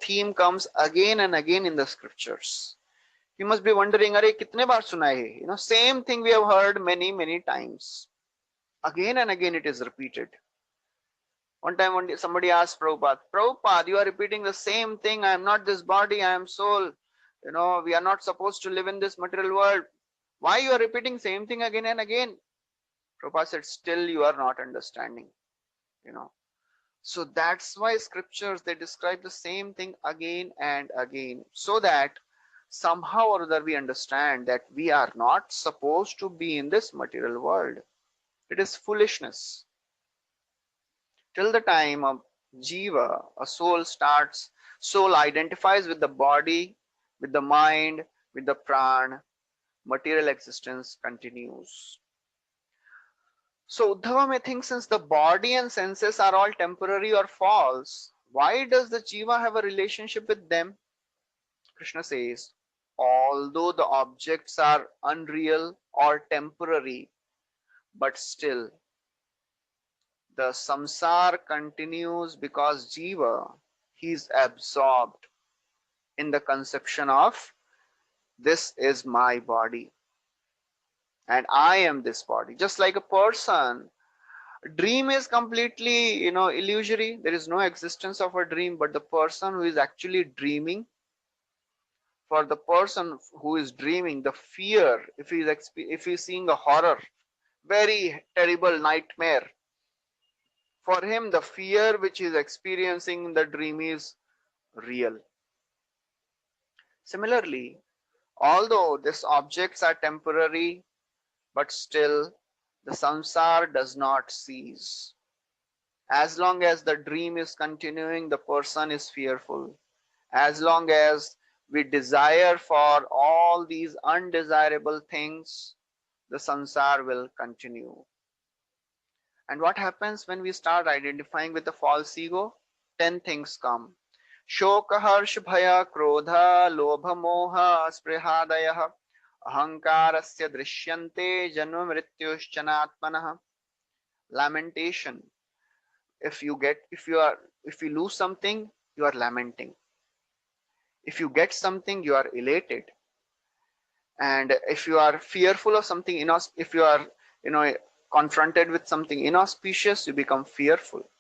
theme comes again and again in the scriptures. You must be wondering, "Arey, kitne baar suna hai?" You know, same thing we have heard many times. Again and again it is repeated. One time somebody asked Prabhupada, Prabhupada, you are repeating the same thing. I am not this body, I am soul. You know, we are not supposed to live in this material world. Why you are repeating same thing again and again? Prabhupada said, still you are not understanding. You know. So that's why scriptures, they describe the same thing again and again, so that somehow or other we understand that we are not supposed to be in this material world. It is foolishness. Till the time of jiva, a soul identifies with the body, with the mind, with the pran, material existence continues. So Uddhava may think, since the body and senses are all temporary or false, why does the jiva have a relationship with them? Krishna says, although the objects are unreal or temporary, but still the samsara continues because jiva, he is absorbed in the conception of this is my body and I am this body. Just like a person, dream is completely, illusory. There is no existence of a dream, but the person who is actually dreaming, for the person who is dreaming, the fear, if he is seeing a horror, very terrible nightmare, for him the fear which he is experiencing in the dream is real. Similarly, although these objects are temporary, but still the samsara does not cease. As long as the dream is continuing, the person is fearful. As long as we desire for all these undesirable things, the samsara will continue. And what happens when we start identifying with the false ego? 10 things come. Shoka, harsh, bhaya, krodha, lobha, moha, sprihadayah, ahankarasya drishyante, janma mrityushchanatmanah. Lamentation. If you lose something, you are lamenting. If you get something, you are elated. And if you are fearful of something, if you are, confronted with something inauspicious, you become fearful.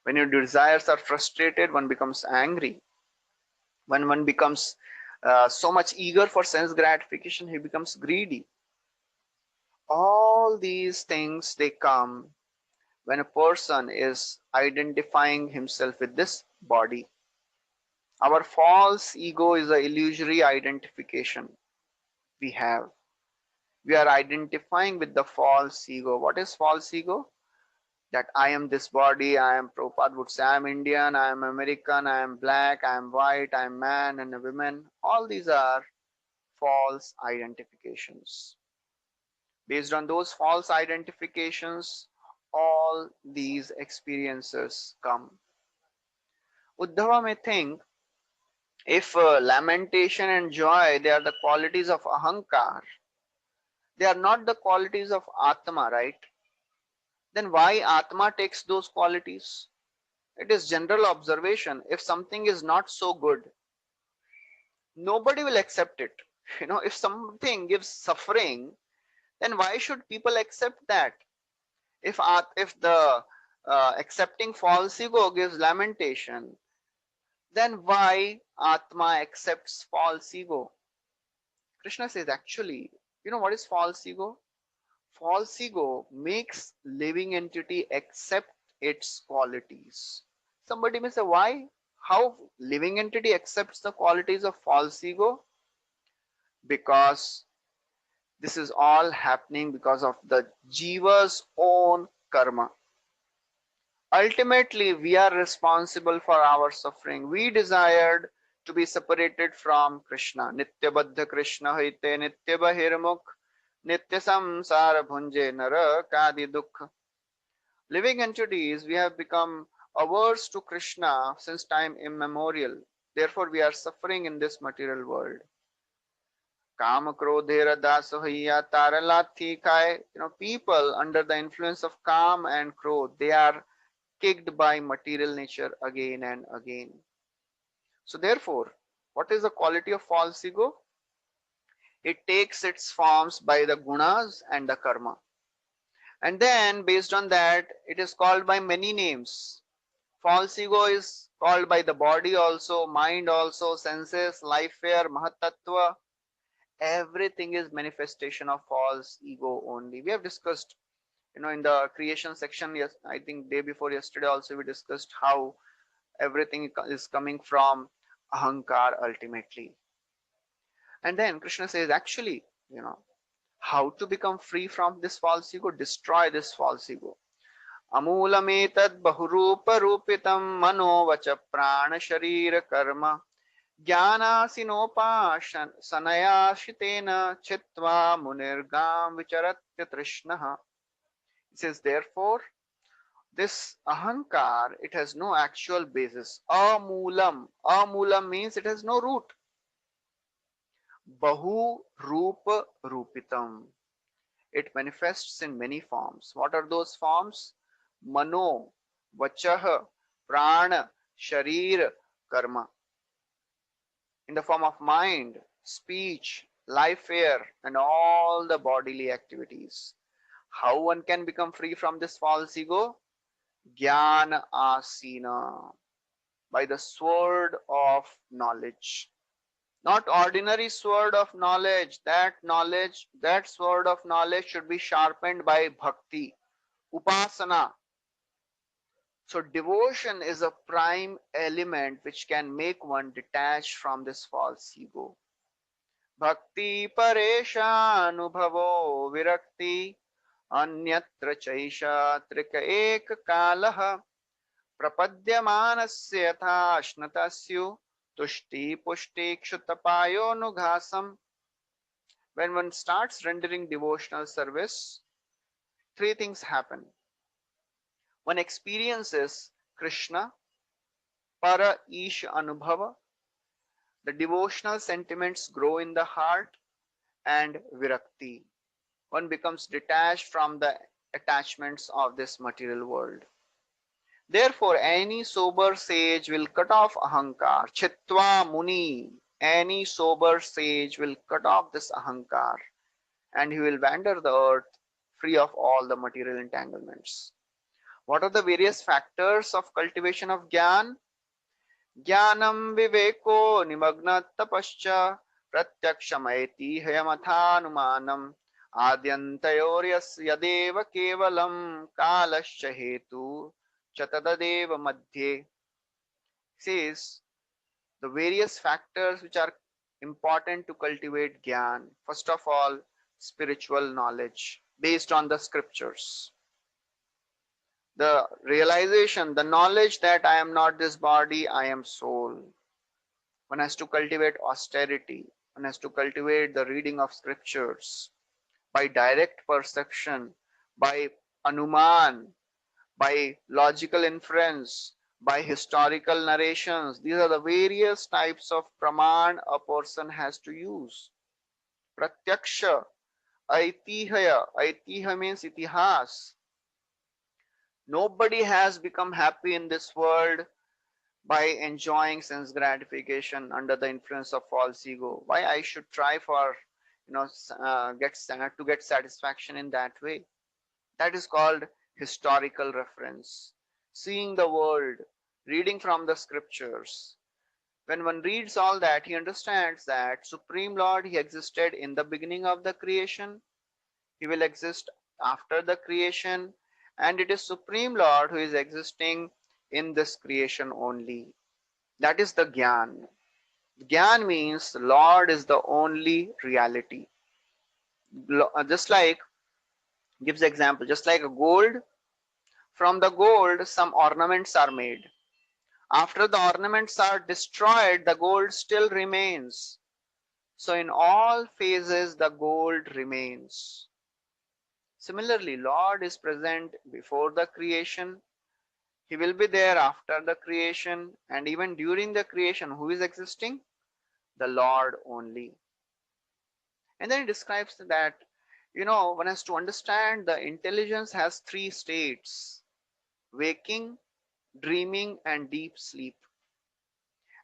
When your desires are frustrated, one becomes angry. When one becomes so much eager for sense gratification, he becomes greedy. All these things, they come when a person is identifying himself with this body. Our false ego is an illusory identification we have. We are identifying with the false ego. What is false ego? That I am this body, I am, Prabhupada would say, I am Indian, I am American, I am black, I am white, I am man and a woman. All these are false identifications. Based on those false identifications, all these experiences come. Uddhava may think if lamentation and joy, they are the qualities of ahankar, they are not the qualities of atma, right? Then why atma takes those qualities? It is general observation. If something is not so good, nobody will accept it. If something gives suffering, then why should people accept that? If the accepting false ego gives lamentation, then why atma accepts false ego? Krishna says, actually, what is false ego? False ego makes living entity accept its qualities. Somebody may say, why? How living entity accepts the qualities of false ego? Because this is all happening because of the jiva's own karma. Ultimately, we are responsible for our suffering. We desired to be separated from Krishna. Nitya Baddha Krishna haite Nitya Bahirmukh Nitya Samsara Bhunje Nara Kadi Dukh. Living entities, we have become averse to Krishna since time immemorial. Therefore, we are suffering in this material world. Kama Krodhera Dasohaya Taralathi Kai. People under the influence of Kam and Krodh, they are kicked by material nature again and again. So therefore, what is the quality of false ego? It takes its forms by the gunas and the karma. And then based on that, it is called by many names. False ego is called by the body also, mind also, senses, life fear, mahatattva. Everything is manifestation of false ego only. We have discussed, in the creation section, yes, I think day before yesterday also we discussed how everything is coming from ahankar ultimately. And then Krishna says, actually, how to become free from this false ego, destroy this false ego. Amulametad bahurupa rupitam mano vacha prana sharira karma jnanasinopa sanayashitena chitva munirgam vicharatya trishnaha. It says, therefore, this ahankar, it has no actual basis. Amulam. Amulam means it has no root. Bahu rupa rupitam. It manifests in many forms. What are those forms? Mano, vachah, prana, sharir, karma. In the form of mind, speech, life air, and all the bodily activities. How one can become free from this false ego? Jnana asina. By the sword of knowledge. Not ordinary sword of knowledge. That sword of knowledge should be sharpened by bhakti, upasana. So devotion is a prime element which can make one detached from this false ego. Bhakti paresha anubhavo virakti anyatra chaisha trika ek kalaha प्रपद्यमानस्य यथा अश्नतस्यु तुष्टि पुष्टि क्षुतपायोनुघासम. When one starts rendering devotional service, three things happen. One experiences Krishna, para ish anubhava, the devotional sentiments grow in the heart, and virakti. One becomes detached from the attachments of this material world. Therefore, any sober sage will cut off ahankar. Chitva muni. Any sober sage will cut off this ahankar and he will wander the earth free of all the material entanglements. What are the various factors of cultivation of Gyan? Jnanam viveko nimagna tapascha pratyakshamayati hayamathanumanam adyantayoryas yadeva kevalam kalascha hetu Chatadadeva Madhye. Says the various factors which are important to cultivate Gyan. First of all, spiritual knowledge based on the scriptures. The realization, the knowledge that I am not this body, I am soul. One has to cultivate austerity. One has to cultivate the reading of scriptures by direct perception, by anuman, by logical inference, by historical narrations. These are the various types of praman a person has to use. Pratyaksha, aitihya. Aitihya means itihas. Nobody has become happy in this world by enjoying sense gratification under the influence of false ego. Why I should try for, get satisfaction in that way? That is called historical reference. Seeing the world, reading from the scriptures. When one reads all that, he understands that Supreme Lord, he existed in the beginning of the creation, he will exist after the creation, and it is Supreme Lord who is existing in this creation only. That is the Gyan. Gyan means the Lord is the only reality. Just like, gives example, just like a gold, from the gold some ornaments are made. After the ornaments are destroyed, the gold still remains. So in all phases, the gold remains. Similarly, Lord is present before the creation. He will be there after the creation, and even during the creation, who is existing? The Lord only. And then he describes that, one has to understand the intelligence has three states: waking, dreaming, and deep sleep.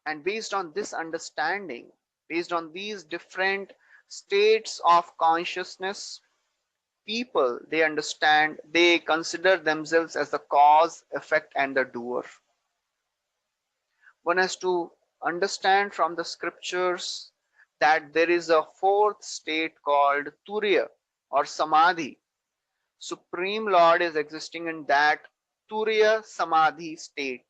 And based on this understanding, based on these different states of consciousness, people, they understand, they consider themselves as the cause, effect, and the doer. One has to understand from the scriptures that there is a fourth state called Turiya or Samadhi. Supreme Lord is existing in that Turiya Samadhi state.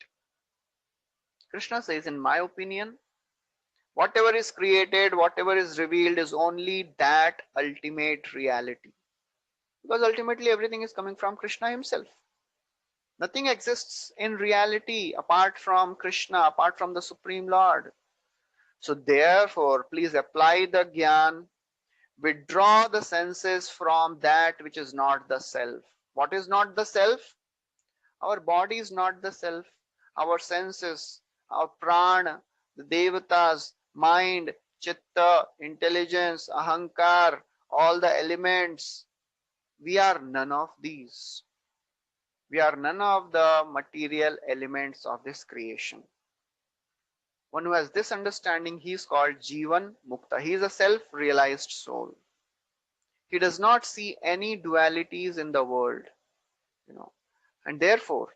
Krishna says, in my opinion, whatever is created, whatever is revealed is only that ultimate reality. Because ultimately everything is coming from Krishna himself. Nothing exists in reality apart from Krishna, apart from the Supreme Lord. So therefore, please apply the Gyan, withdraw the senses from that which is not the self. What is not the self? Our body is not the self. Our senses, our prana, the devatas, mind, chitta, intelligence, ahankar, all the elements, we are none of these. We are none of the material elements of this creation. One who has this understanding, he is called Jivan Mukta. He is a self-realized soul. He does not see any dualities in the world, and therefore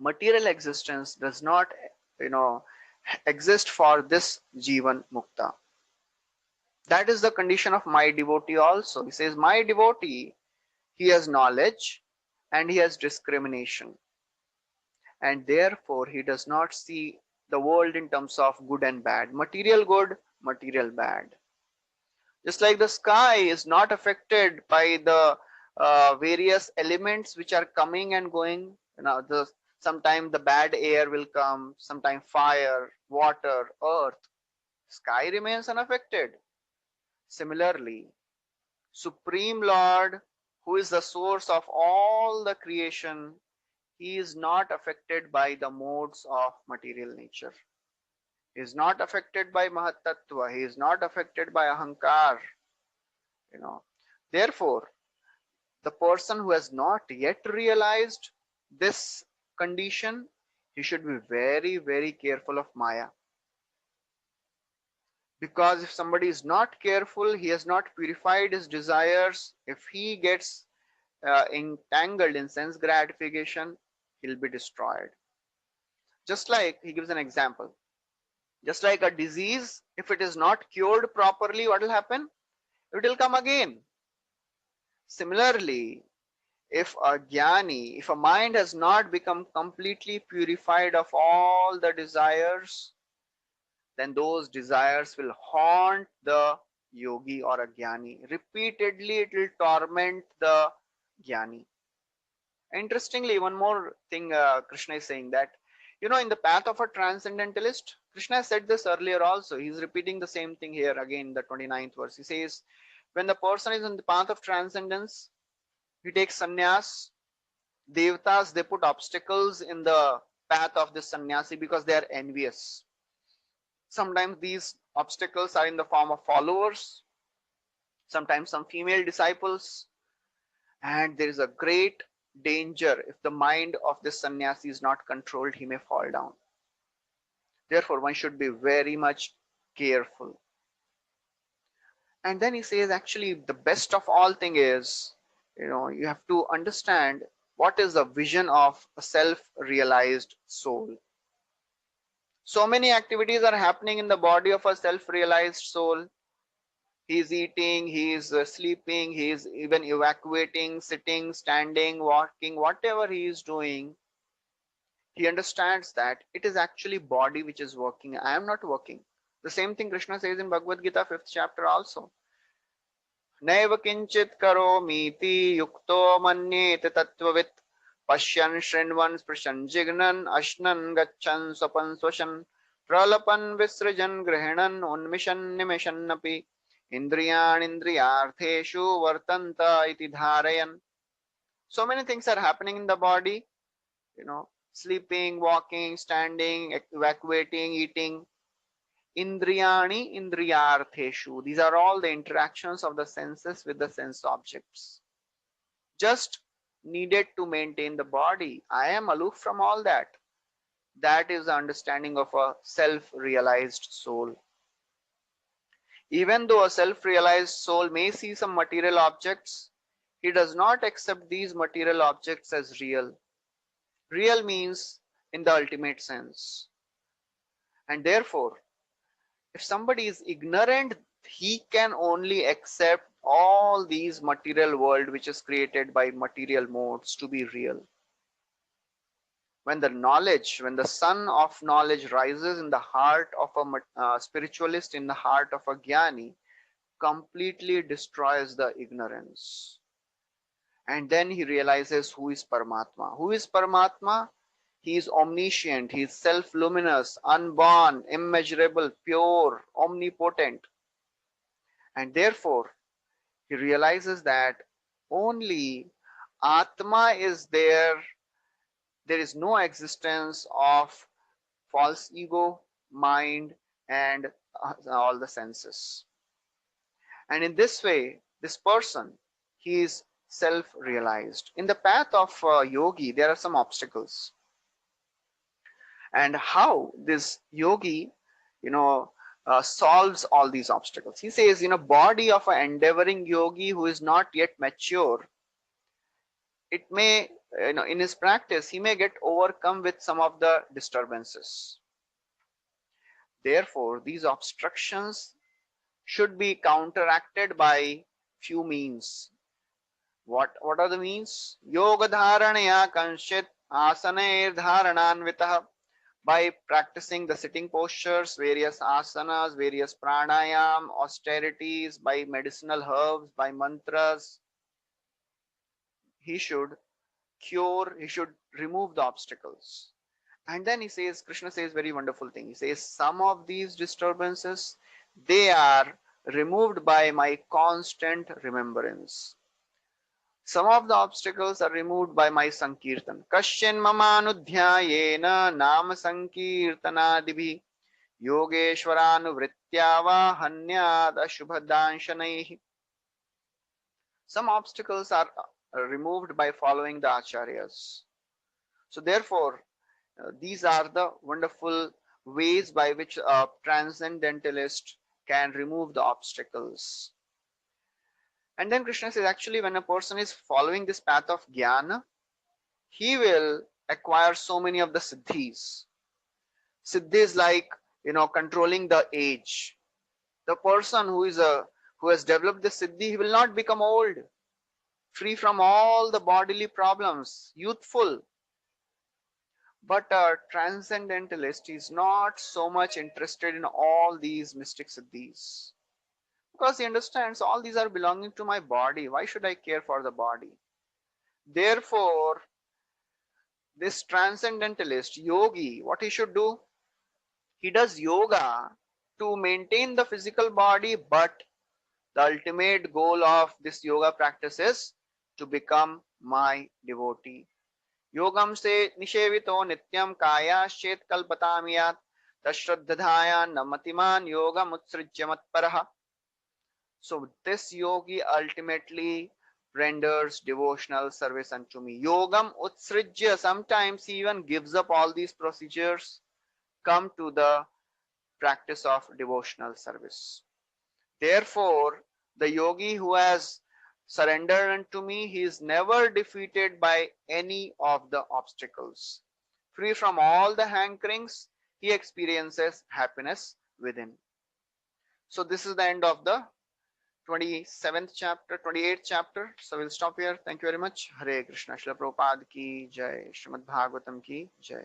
material existence does not, exist for this Jivan Mukta. That is the condition of my devotee also. He says, my devotee, he has knowledge and he has discrimination. And therefore, he does not see the world in terms of good and bad. Material good, material bad. Just like the sky is not affected by the various elements which are coming and going. Sometimes the bad air will come, sometimes fire, water, earth. Sky remains unaffected. Similarly, Supreme Lord, who is the source of all the creation, he is not affected by the modes of material nature. He is not affected by Mahatattva. He is not affected by Ahankar. Therefore, the person who has not yet realized this condition, he should be very, very careful of Maya. Because if somebody is not careful, he has not purified his desires, if he gets entangled in sense gratification, he'll be destroyed. Just like, he gives an example. Just like a disease, if it is not cured properly, what will happen? It will come again. Similarly, if a jnani, if a mind has not become completely purified of all the desires, then those desires will haunt the yogi or a jnani. Repeatedly it will torment the jnani. Interestingly, one more thing Krishna is saying that, in the path of a transcendentalist, Krishna said this earlier also. He's repeating the same thing here again in the 29th verse. He says, when the person is on the path of transcendence, he takes sannyas. Devatas, they put obstacles in the path of this sannyasi because they are envious. Sometimes these obstacles are in the form of followers, sometimes some female disciples, and there is a great danger if the mind of this sannyasi is not controlled, he may fall down. Therefore, one should be very much careful. And then he says, actually, the best of all thing is, you have to understand what is the vision of a self-realized soul. So many activities are happening in the body of a self-realized soul. He is eating, he is sleeping, he is even evacuating, sitting, standing, walking, whatever he is doing. He understands that it is actually body which is working. I am not working. The same thing Krishna says in Bhagavad Gita 5th chapter also. Naiva kinchit karomiti yukto manyete tattvavit pashyan shrinvan sprishan jignan ashnan gachan swapan swashan pralapan visrajan grihanan unmishan nimishan api indriyan indriyartheshu vartanta iti dharayan. So many things are happening in the body, sleeping, walking, standing, evacuating, eating. Indriyani indriyartheshu. These are all the interactions of the senses with the sense objects. Just needed to maintain the body. I am aloof from all that. That is the understanding of a self-realized soul. Even though a self-realized soul may see some material objects, he does not accept these material objects as real. Real means in the ultimate sense. And therefore, if somebody is ignorant, he can only accept all these material world which is created by material modes to be real. When the sun of knowledge rises in the heart of a spiritualist, in the heart of a jnani, completely destroys the ignorance. And then he realizes who is Paramatma. Who is Paramatma? He is omniscient, he is self-luminous, unborn, immeasurable, pure, omnipotent. And therefore, he realizes that only Atma is there. There is no existence of false ego, mind, and all the senses. And in this way, this person, he is self-realized. In the path of yogi, there are some obstacles. And how this yogi, solves all these obstacles. He says, body of an endeavoring yogi who is not yet mature, it may, in his practice, he may get overcome with some of the disturbances. Therefore, these obstructions should be counteracted by few means. What are the means? Yoga dharanaya kanshit asanair dharananvitah. By practicing the sitting postures, various asanas, various pranayam, austerities, by medicinal herbs, by mantras, he should remove the obstacles. And then he says, Krishna says very wonderful thing. He says, some of these disturbances, they are removed by my constant remembrance. Some of the obstacles are removed by my sankirtan. Kashin mamanudhyayena nama sankirtanadibhi yogeshwaranuvrityava hanyad ashubhadanshanaihi. Some obstacles are removed by following the acharyas. So therefore, these are the wonderful ways by which a transcendentalist can remove the obstacles. And then Krishna says, actually, when a person is following this path of jnana, he will acquire so many of the siddhis. Siddhis like, controlling the age. The person who has developed the siddhi, he will not become old, free from all the bodily problems, youthful. But a transcendentalist is not so much interested in all these mystic siddhis. Because he understands all these are belonging to my body. Why should I care for the body? Therefore, this transcendentalist yogi, what he should do? He does yoga to maintain the physical body, but the ultimate goal of this yoga practice is to become my devotee. Yogam se nishevito nityam kayashchet kalpatamiyat tashraddhaya namatiman yogam utsrijya matparaha. So this yogi ultimately renders devotional service unto me. Yogam utsrijya, sometimes he even gives up all these procedures, come to the practice of devotional service. Therefore, the yogi who has surrendered unto me, he is never defeated by any of the obstacles. Free from all the hankerings, he experiences happiness within. So, this is the end of the 27th chapter, 28th chapter. So, we'll stop here. Thank you very much. Hare Krishna. Srila Prabhupada ki jai. Srimad Bhagavatam ki jai.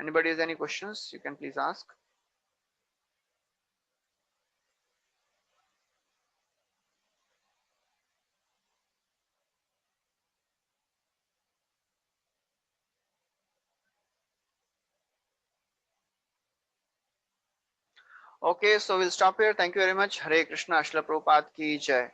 Anybody has any questions? You can please ask. Okay, so we'll stop here. Thank you very much. Hare Krishna. Srila Prabhupada ki jai.